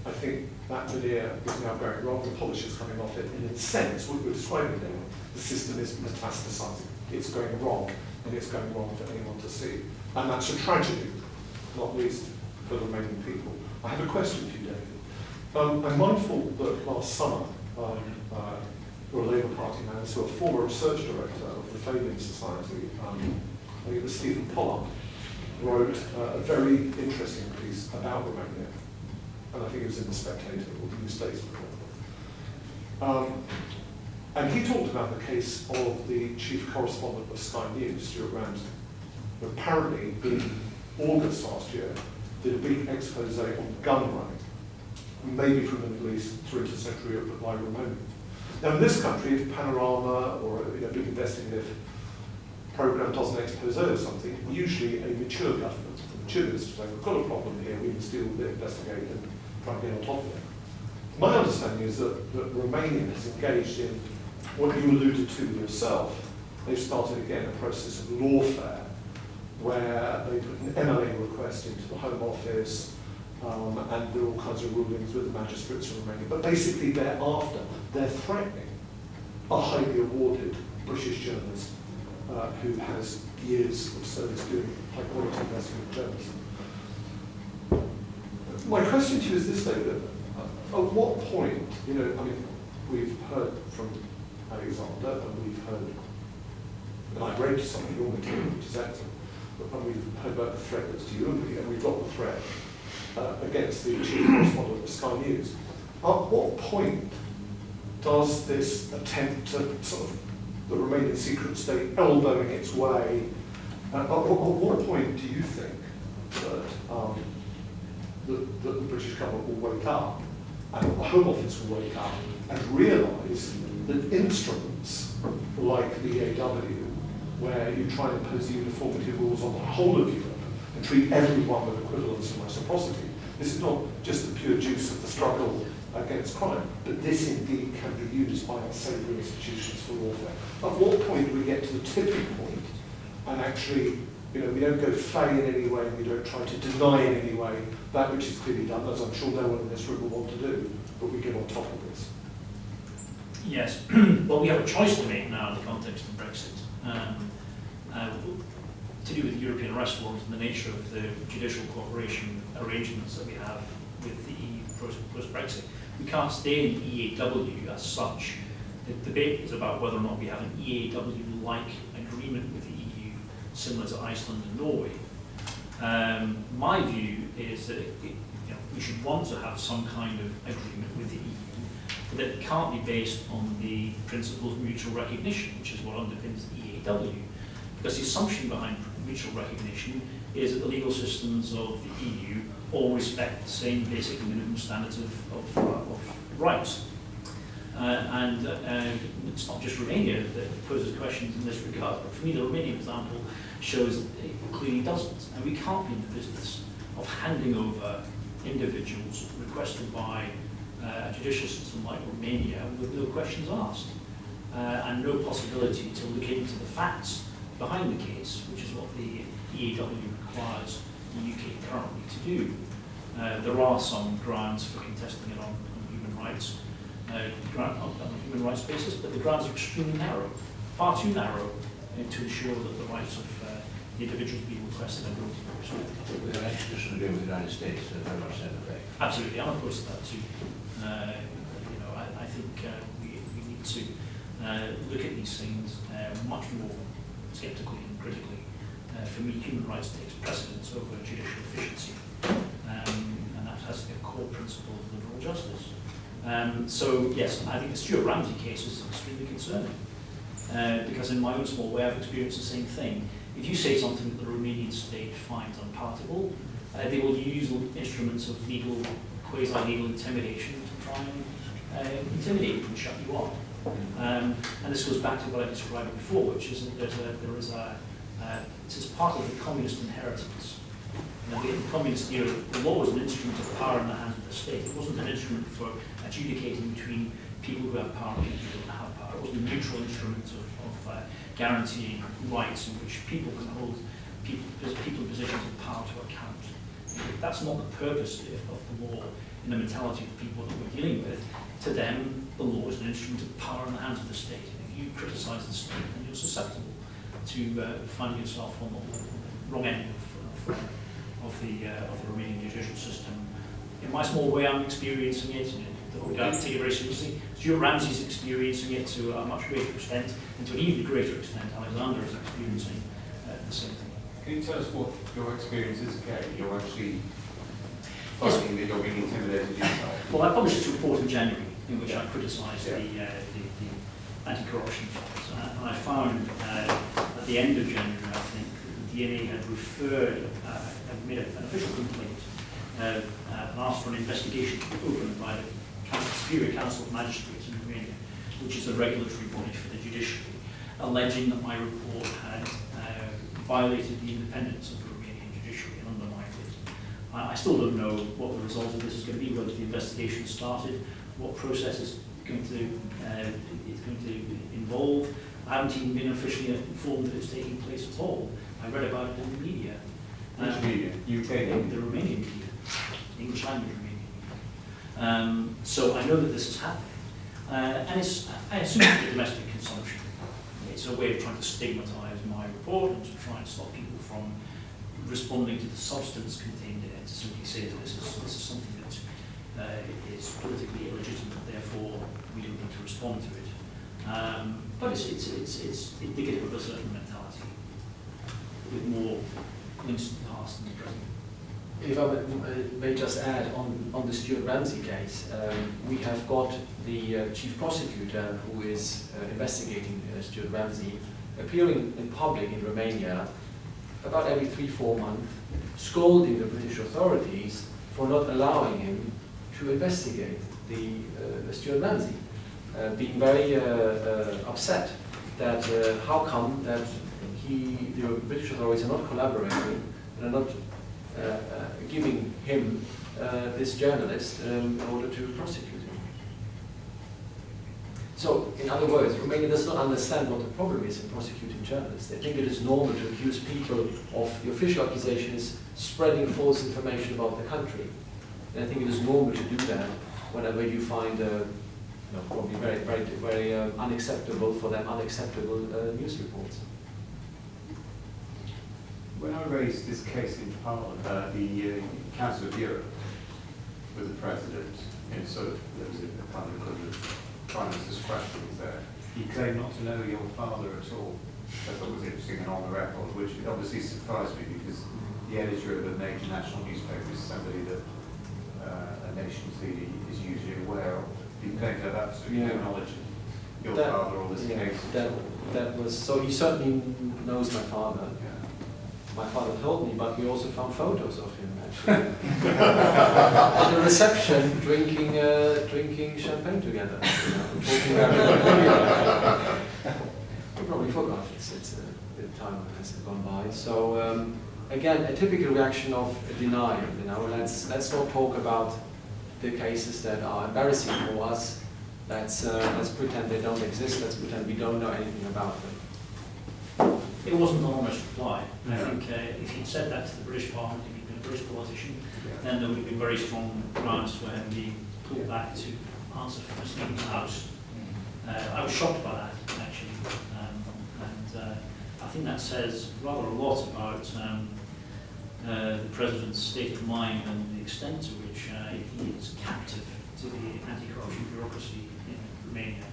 S4: I think that veneer is now going wrong, the polish is coming off it, and in a sense, what we're describing now, the system is metastasizing. It's going wrong, and it's going wrong for anyone to see. And that's a tragedy, not least for the Romanian people. I have a question for you, David. I'm mindful that last summer, a Labour Party man, so a former research director of the Failing Society, I think it was Stephen Pollard, wrote a very interesting piece about Romania, and I think it was in The Spectator or the New Statesman. And he talked about the case of the chief correspondent of Sky News, Stuart Ramsey, who apparently in August last year did a big expose on gun running, maybe from the Middle East through to Central Europe, but by Romania. Now in this country, if Panorama or a big investigative program does an expose or something, usually a mature government, the maturists say, we've got a problem here, we must deal with it, investigate and try and get on top of it. My understanding is that Romania has engaged in what you alluded to yourself. They've started again a process of lawfare where they put an MLA request into the Home Office, and there are all kinds of rulings with the magistrates in Romania. But basically thereafter, they're threatening a highly awarded British journalist who has years of service doing high-quality investigative journalism. My question to you is this, David. At what point, we've heard from Alexander, and we've heard, and I've read some of your material, which is excellent, and we've heard about the threat that's to you and me, and we've got the threat against the chief correspondent of Sky News. At what point does this attempt to sort of the Romanian secret state elbowing its way, at what point do you think that the British government will wake up and the Home Office will wake up and realise that instruments like the EAW, where you try and impose uniformity rules on the whole of Europe and treat everyone with equivalence and reciprocity, this is not just the pure juice of the struggle against crime, but this indeed can be used by our savoury institutions for warfare. At what point do we get to the tipping point and actually, we don't go fey in any way, we don't try to deny in any way that which is clearly done, as I'm sure no one in this room will want to do, but we get on top of this.
S9: Yes, well, we have a choice to make now in the context of Brexit. To do with the European Arrest Warrant and the nature of the judicial cooperation arrangements that we have with the EU post-Brexit. We can't stay in the EAW as such. The debate is about whether or not we have an EAW-like agreement with the EU, similar to Iceland and Norway. My view is that we should want to have some kind of agreement with the EU, but that it can't be based on the principle of mutual recognition, which is what underpins the EAW. Because the assumption behind mutual recognition is that the legal systems of the EU all respect the same basic minimum standards of rights. And it's not just Romania that poses questions in this regard, but for me the Romanian example shows that it clearly doesn't. And we can't be in the business of handing over individuals requested by a judicial system like Romania with no questions asked and no possibility to look into the facts behind the case, which is what the EAW requires the UK currently to do. There are some grounds for contesting it on human rights, on a human rights basis, but the grounds are extremely narrow, far too narrow to ensure that the rights of the individuals being requested are going to be respected.
S8: With an extradition agreement with the United States, very much in effect.
S9: Absolutely, I'm opposed to that too. I think we need to look at these things much more sceptically and critically. For me, human rights takes precedence over judicial efficiency, and that has to be a core principle of liberal justice. So yes, I think the Stuart Ramsey case is extremely concerning, because in my own small way I've experienced the same thing. If you say something that the Romanian state finds unpardonable, they will use instruments of legal, quasi-legal intimidation to try and intimidate you and shut you up. And this goes back to what I described before, which is that it's part of the communist inheritance. In the communist era, the law was an instrument of power in the hands of the state. It wasn't an instrument for adjudicating between people who have power and people who don't have power. It was a neutral instrument of guaranteeing rights in which people can hold people in positions of power to account. That's not the purpose of the law in the mentality of the people that we're dealing with. To them, the law is an instrument of power in the hands of the state. If you criticise the state, then you're susceptible to finding yourself on the wrong end of the Romanian judicial system. In my small way, I'm experiencing it, and I take it very seriously. Stuart Ramsey's experiencing it to a much greater extent, and to an even greater extent, Alexander is experiencing the same thing.
S11: Can you tell us what your experience is, Gary? You're actually finding that you're being intimidated yourself?
S9: Well, I published this report in January in which I criticised the anti-corruption fight, and I found at the end of January, I think, the DNA had had made an official complaint and asked for an investigation to be opened by the Superior Council of Magistrates in Romania, which is the regulatory body for the judiciary, alleging that my report had violated the independence of the Romanian judiciary and undermined it. I still don't know what the result of this is going to be, whether the investigation started, what process is going to involve. I haven't even been officially informed that it's taking place at all. I read about it in the media.
S11: Which media? UK?
S9: The Romanian media, English language Romanian media. So I know that this is happening. And I assume it's a domestic consumption. It's a way of trying to stigmatise my report and to try and stop people from responding to the substance contained in it, to simply say that this is something that is politically illegitimate, therefore we don't need to respond to it. But it's indicative of a certain mentality, with more links to the past than the present.
S2: If I may just add on the Stuart Ramsey case, we have got the chief prosecutor who is investigating Stuart Ramsey appearing in public in Romania about every 3-4 months, scolding the British authorities for not allowing him to investigate the Stuart Ramsey, being very upset that how come that the British authorities are not collaborating and are not giving him this journalist in order to prosecute him. So, in other words, Romania does not understand what the problem is in prosecuting journalists. They think it is normal to accuse people of the official accusation is spreading false information about the country. And I think it is normal to do that whenever you find probably very unacceptable for them, unacceptable news reports.
S11: When I raised this case in Parliament, the Council of Europe with the President, in sort of, there was a kind of Prime Minister's questions there, he claimed not to know your father at all. I thought was interesting and on the record, which obviously surprised me because the editor of a major national newspaper is somebody that a nation's leader is usually aware of. He claimed to have absolutely no knowledge of your father or this case.
S2: That was, so he certainly knows my father.
S11: Yeah.
S2: my father told me, but we also found photos of him actually at the reception, drinking champagne together. Talking about we probably forgot. It's a bit of time has gone by. So again, a typical reaction of denial. Let's not talk about the cases that are embarrassing for us. Let's pretend they don't exist. Let's pretend we don't know anything about them.
S9: It wasn't an honest reply. I think if he'd said that to the British Parliament, if he'd been a British politician, then there would have been very strong grounds for him being pulled back to answer for misleading the House. I was shocked by that, actually. And I think that says rather a lot about the President's state of mind and the extent to which he is captive to the anti-corruption bureaucracy in Romania.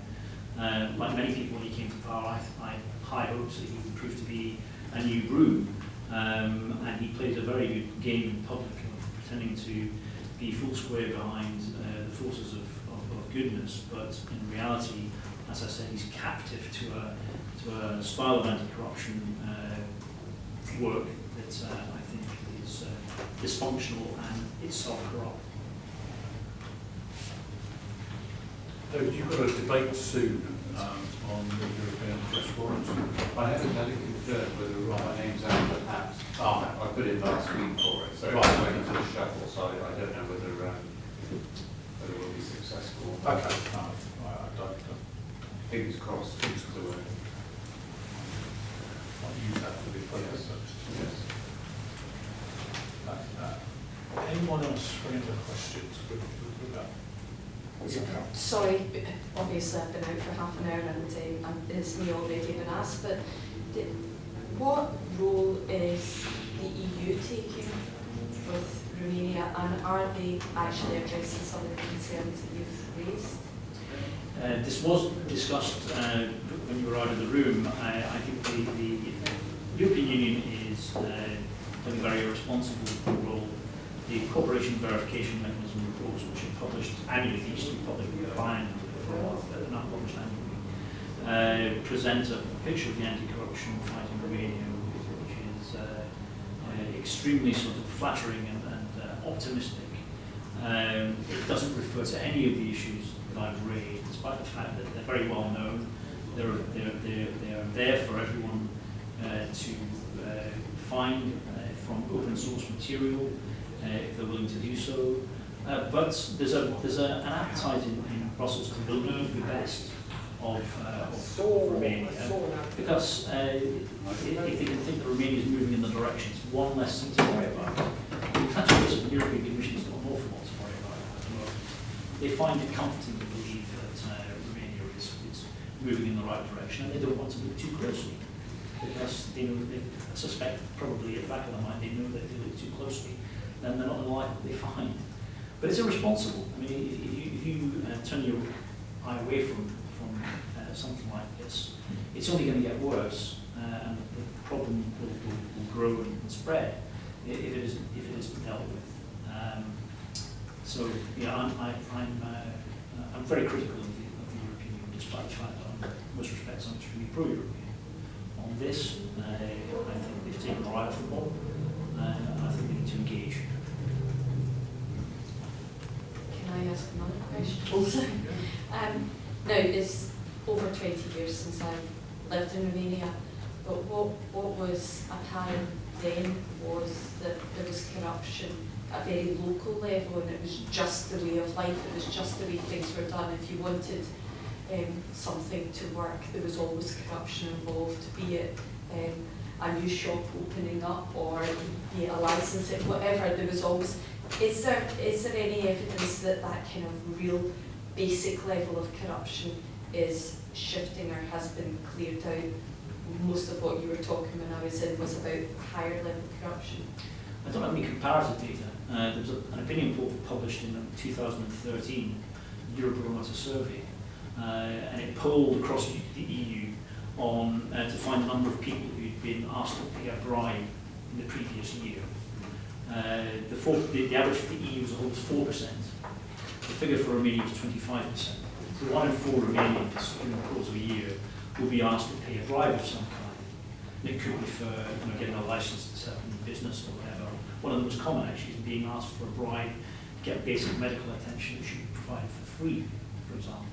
S9: Like many people when he came to power, I had high hopes that he would prove to be a new brew, and he played a very good game in public of pretending to be full square behind the forces of goodness, but in reality, as I said, he's captive to a style of anti-corruption work that I think is dysfunctional and itself corrupt.
S1: David, you've got a debate soon on the European Arrest Warrant.
S11: I haven't had it confirmed whether my name's out, but perhaps I put in last week for it, so
S1: Right.
S11: it's going into the shuffle, so I don't know whether we'll be successful.
S1: Okay. I don't
S11: Fingers crossed.
S1: So I'll use that for the purpose.
S11: Yes.
S1: Anyone else for any other questions?
S3: Sorry, obviously I've been out for half an hour and it's me already been asked, but what role is the EU taking with Romania, and are they actually addressing some of the concerns that you've raised?
S9: This was discussed when you were out of the room. I think the European Union is playing a very irresponsible role. The cooperation verification mechanism reports, which are published annually, used to be publicly defined for a while, but they're not published annually, present a picture of the anti-corruption fight in Romania, which is extremely sort of flattering and optimistic. It doesn't refer to any of the issues that I've raised, despite the fact that they're very well known. They're there for everyone to find from open source material, if they're willing to do so. But there's an appetite in Brussels to build the best of Romania, because if they can think that Romania is moving in the direction, it's one less thing to worry about. The European Commission has got an awful lot to worry about at the moment. They find it comforting to believe that Romania is moving in the right direction, and they don't want to move too closely, because they suspect, probably at the back of their mind, they know that if they look too closely, then they're not going to like what they find. But it's irresponsible. I mean, if you turn your eye away from something like this, it's only going to get worse, and the problem will grow and spread if it isn't dealt with. So yeah, I'm very critical of the European Union, despite the fact that in most respects I'm extremely pro-European. On this, I think they've taken the right off the ball, and I think they need to engage.
S3: Can I ask another question? Now, it's over 20 years since I lived in Romania, but what was apparent then was that there was corruption at a very local level, and it was just the way of life, it was just the way things were done. If you wanted something to work, there was always corruption involved, be it a new shop opening up or be it a licensing, whatever, there was always. Is there any evidence that that kind of real basic level of corruption is shifting or has been cleared out? Most of what you were talking when I was in was about higher level corruption.
S9: I don't have any comparative data. There was an opinion poll published in 2013, the Eurobarometer survey, and it polled across the EU on to find the number of people who'd been asked to pay a bribe in the previous year. The average for the EU as a whole was 4%. The figure for Romania was 25%. So 1 in 4 Romanians during the course of a year will be asked to pay a bribe of some kind. It could be for getting a license to set up a business or whatever. One of the most common actually is being asked for a bribe to get basic medical attention that should be provided for free, for example.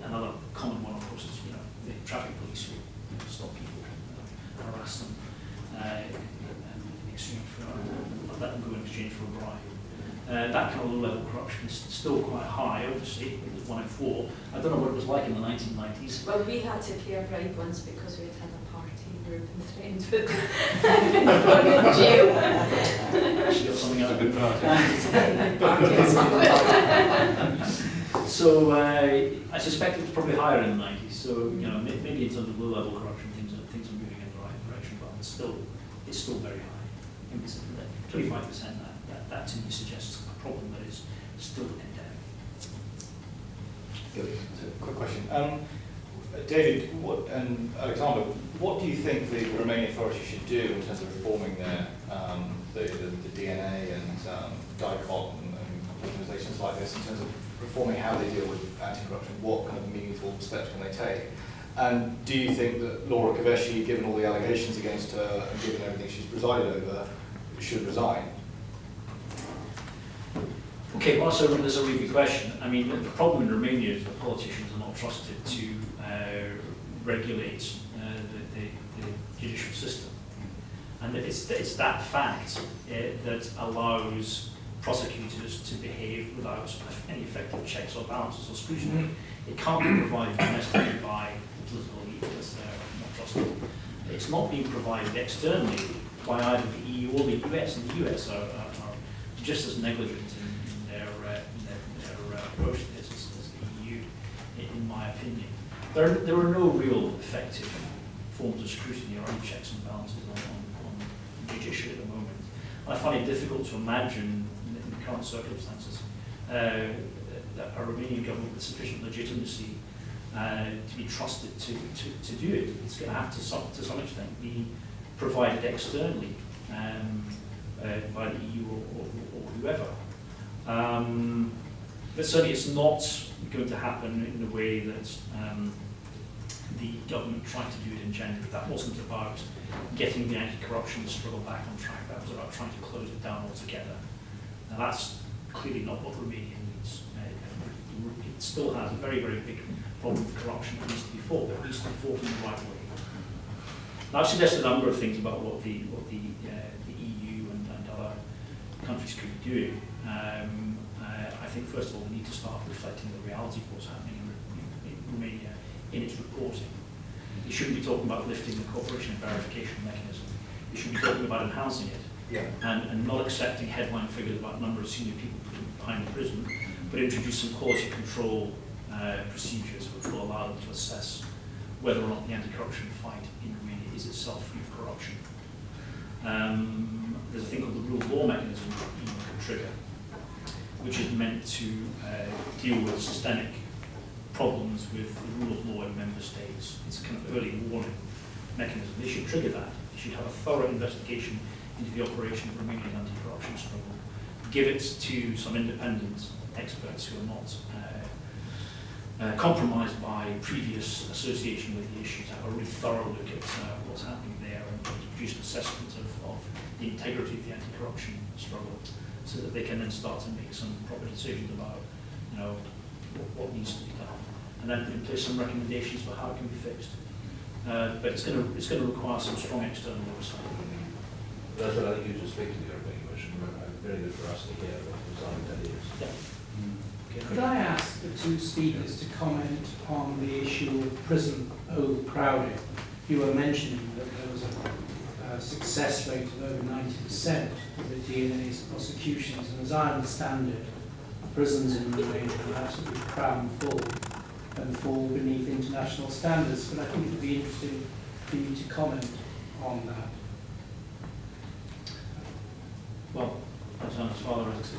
S9: Another common one, of course, is the traffic police who stop people, harass them, and let them go in exchange for a bribe. That kind of low-level corruption is still quite high, obviously. It was 1 in 4. I don't know what it was like in the 1990s.
S3: Well, we had to pay a bribe once because we had had a party we were being threatened with going in jail.
S9: Actually got something out of it. So I suspect it was probably higher in the 90s. So maybe in terms of low-level corruption, things are moving in the right direction, but it's still very high. 25%. That to me suggests a problem that is still endemic.
S5: Good. So, quick question. David and Alexander, what do you think the Romanian authorities should do in terms of reforming their the DNA and DICOT and organisations like this in terms of reforming how they deal with anti-corruption? What kind of meaningful steps can they take? And do you think that Laura Kövesi, given all the allegations against her and given everything she's presided over, should resign?
S9: Okay, well, so there's a really good question. I mean, the problem in Romania is that politicians are not trusted to regulate the judicial system. And it's that fact that allows prosecutors to behave without any effective checks or balances or scrutiny. It can't be provided domestically by the political elite because they're not trusted. It's not being provided externally by either the EU or the US, and the US are just as negligent in their approach to this as the EU, in my opinion. There are no real effective forms of scrutiny or any checks and balances on judiciary at the moment. I find it difficult to imagine in the current circumstances that a Romanian government with sufficient legitimacy to be trusted to do it. It's going to have to some extent be provided externally by the EU or whoever. But certainly it's not going to happen in the way that the government tried to do it in January. That wasn't about getting the anti-corruption struggle back on track. That was about trying to close it down altogether. Now that's clearly not what Romania needs. It still has a very, very big problem with corruption that needs to be fought, but it needs to be fought in the right way. Now, I've suggested a number of things about what the EU and other countries could be doing. I think, first of all, we need to start reflecting the reality of what's happening in Romania in its reporting. You shouldn't be talking about lifting the cooperation and verification mechanism. You should be talking about enhancing it and not accepting headline figures about number of senior people behind the prison, but introduce some quality control procedures which will allow them to assess whether or not the anti-corruption fight in Romania is itself free of corruption. There's a thing called the rule of law mechanism that you can trigger, which is meant to deal with systemic problems with the rule of law in member states. It's a kind of early warning mechanism. They should trigger that. They should have a thorough investigation into the operation of Romanian anti-corruption struggle. Give it to some independent experts who are not compromised by previous association with the issues. Have a really thorough look at what's happening there and produce an assessment of the integrity of the anti-corruption struggle, so that they can then start to make some proper decisions about, what needs to be done, and then put in place some recommendations for how it can be fixed. But it's going to require some strong external oversight.
S8: That's what I think you just speak to the European Commission. Very good for us to hear what the design that is.
S9: Yeah. Okay.
S7: Could I ask the two speakers to comment on the issue of prison overcrowding? You were mentioning that there was a success rate of over 90% of the DNA's prosecutions, and as I understand it, prisons in Romania are absolutely crammed full and fall beneath international standards. But I think it would be interesting for you to comment on that.
S9: Well, Alexander's father is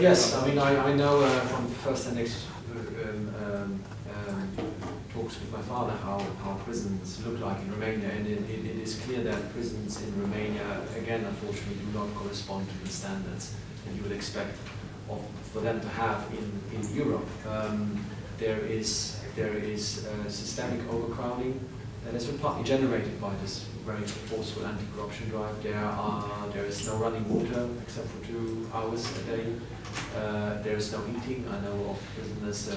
S2: Yes, I mean, I know from first-hand talks with my father how prisons look like in Romania, and it is clear that prisons in Romania, again, unfortunately, do not correspond to the standards that you would expect for them to have in Europe. There is systemic overcrowding. that has been partly generated by this very forceful anti-corruption drive. There is no running water except for 2 hours a day. There is no heating. I know of prisoners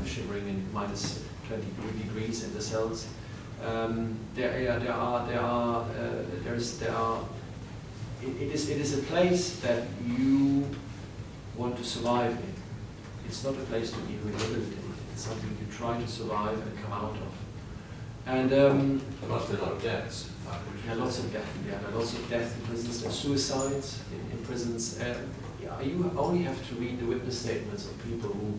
S2: shivering in minus 20 degrees in the cells. It is a place that you want to survive in. It's not a place to be rehabilitated. It's something you try to survive and come out of. And
S8: there must be a lot of deaths.
S2: yeah, lots of death. Yeah, there are lots of death in prisons and suicides in prisons. You only have to read the witness statements of people who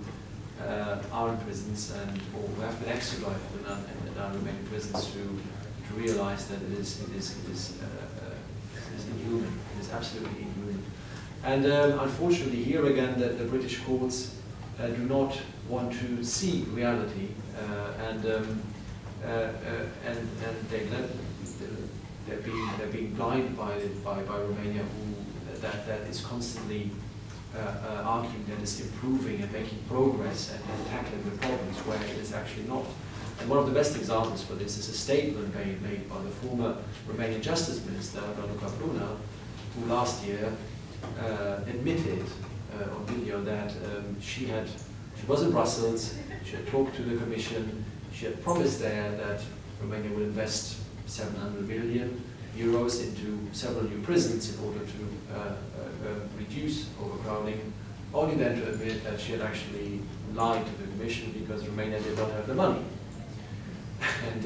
S2: are in prisons and or who have been extradited and are remaining in prisons to realize that it is inhuman. It is absolutely inhuman. And unfortunately, here again, the British courts do not want to see reality, and they're being blinded by Romania, that is constantly arguing that it's improving and making progress and tackling the problems where it is actually not. And one of the best examples for this is a statement made by the former Romanian Justice Minister, Raluca Bruna, who last year admitted on video that she was in Brussels, she had talked to the Commission, she had promised there that Romania would invest 700 million euros into several new prisons in order to reduce overcrowding, only then to admit that she had actually lied to the Commission because Romania did not have the money. And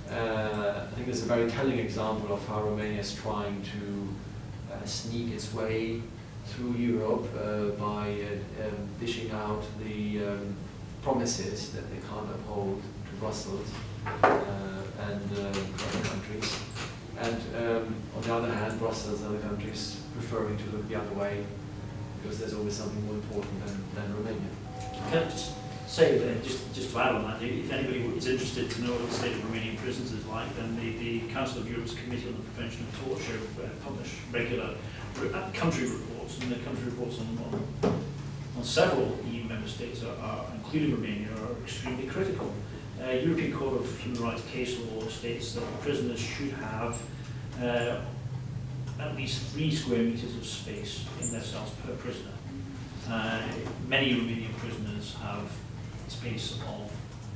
S2: I think it's a very telling example of how Romania is trying to sneak its way through Europe by dishing out the promises that they can't uphold to Brussels and other countries. And on the other hand, Brussels and other countries preferring to look the other way because there's always something more important than Romania.
S9: Can I just say that, just to add on that, if anybody is interested to know what the state of Romanian prisons is like, then the Council of Europe's Committee on the Prevention of Torture publish regular country reports, and the country reports on several EU member states, including Romania, are extremely critical. European Court of Human Rights case law states that prisoners should have at least 3 square meters of space in their cells per prisoner. Many Romanian prisoners have space of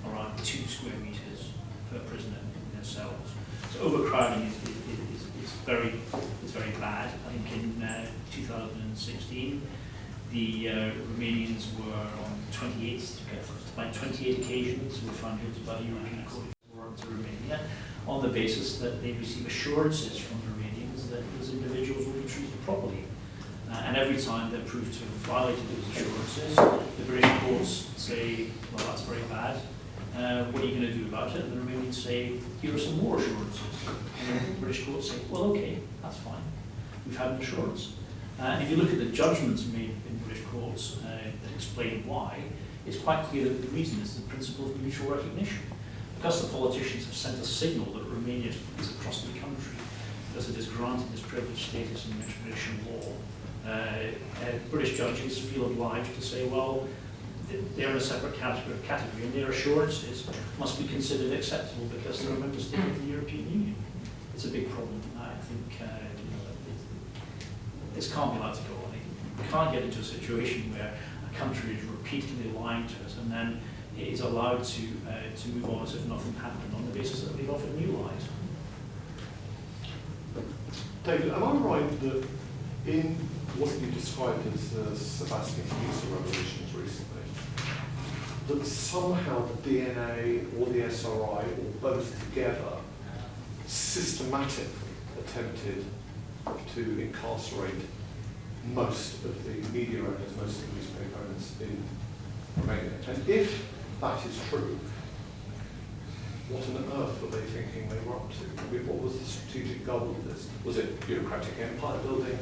S9: around 2 square meters per prisoner in their cells. So overcrowding is very bad. I think in 2016, the Romanians were on 28 occasions were found guilty by the European Court of Warrant to Romania on the basis that they receive assurances from Romanians that those individuals will be treated properly. And every time they're proved to have violated those assurances, the British courts say, well, that's very bad. What are you going to do about it? And the Romanians say, here are some more assurances. And then the British courts say, well, okay, that's fine. We've had an assurance. And if you look at the judgments made in British courts that explain why, it's quite clear that the reason is the principle of mutual recognition. Because the politicians have sent a signal that Romania is a trusted country, because it is granted this privileged status in extradition law, British judges feel obliged to say, well, they're in a separate category and their assurances must be considered acceptable because they're a member state of the European Union. It's a big problem. I think this can't be allowed to go on. We can't get into a situation where a country is repeatedly lying to us and then it is allowed to move on as if nothing happened on the basis that they've offered new lies.
S4: David, am I right that in what you described as the Sebastian User revolutions recently, that somehow the DNA or the SRI or both together systematically attempted to incarcerate most of the media owners, most of the newspaper owners in Romania? And if that is true, what on earth were they thinking they were up to? I mean, what was the strategic goal of this? Was it bureaucratic empire building?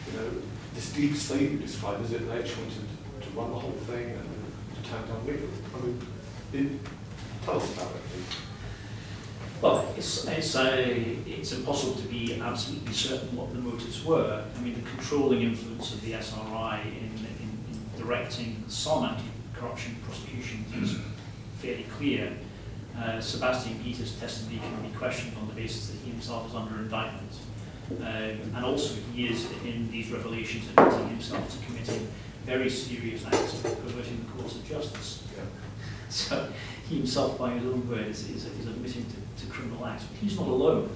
S4: You know, this deep state you described, is it they actually wanted to run the whole thing and to turn down legal? I mean, tell us about it, please.
S9: Well, it's impossible to be absolutely certain what the motives were. I mean, the controlling influence of the SRI in directing some anti-corruption prosecutions is fairly clear. Sebastian Peter's testimony can be questioned on the basis that he himself is under indictment. And also he is, in these revelations, admitting himself to committing very serious acts of perverting the course of justice. So he himself, by his own words, is admitting to criminal acts. But he's not alone.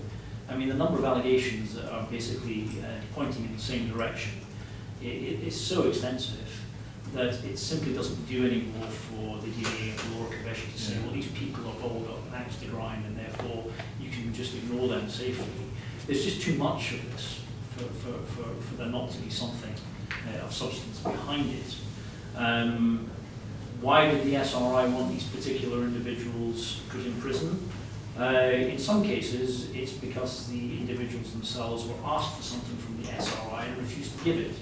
S9: I mean, the number of allegations that are basically pointing in the same direction is so extensive that it simply doesn't do any more for the DA and Laura Kövesi to say, well, these people are balled up and axe to grind, and therefore you can just ignore them safely. There's just too much of this for there not to be something of substance behind it. Why did the SRI want these particular individuals put in prison? In some cases, it's because the individuals themselves were asked for something from the SRI and refused to give it.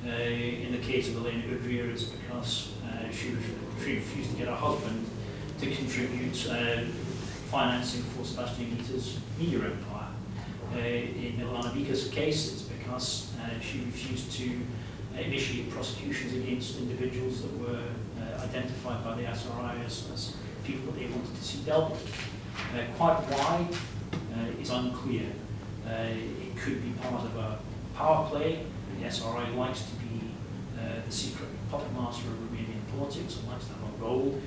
S9: In the case of Elena Udria, it's because she refused to get her husband to contribute financing for Sebastian Peter's media empire. In Ilana Vika's case, it's because she refused to initiate prosecutions against individuals that were identified by the SRI as people that they wanted to see dealt with. Quite why is unclear. It could be part of a power play. The SRI likes to be the secret puppet master of Romanian politics and likes to have a role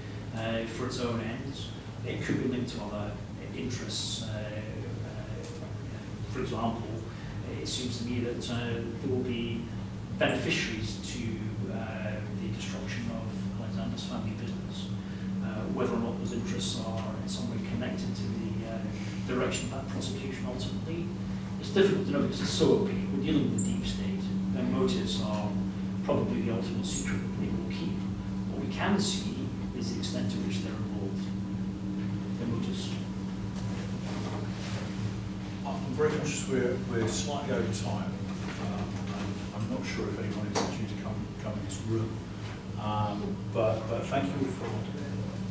S9: for its own ends. It could be linked to other interests. For example, it seems to me that there will be beneficiaries to the destruction of Alexander's family business. Whether or not those interests are in some way connected to the direction of that prosecution ultimately, it's difficult to know because it's so opaque. We're dealing with the deep state. Their motives are probably the ultimate secret that they will keep. What we can see is the extent to which they're involved. Their motives.
S1: I'm very conscious we're slightly over time. I'm not sure if anyone is due to come in this room. But thank you for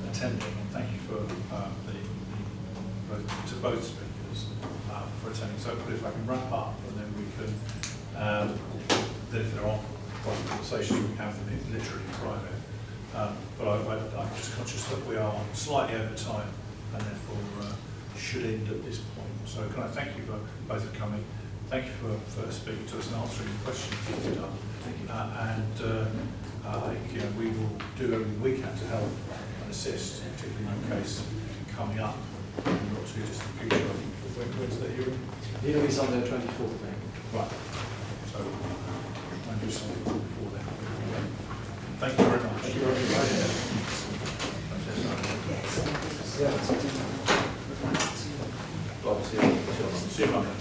S1: attending, and thank you for to both speakers for attending. So if I can wrap up, and then we can, then if there are private conversations, we can have them literally private. But I'm just conscious that we are slightly over time, and therefore should end at this point. So can I thank you for both for coming. Thank you for speaking to us and answering the questions that you've done. I think we will do everything we can to help and assist, particularly in your case coming up in the not too distant future. When's the hearing?
S2: The hearing is on the 24th of May.
S1: Right. So try and do something before then. Thank you very much.
S2: Thank you very much.
S1: See you Monday.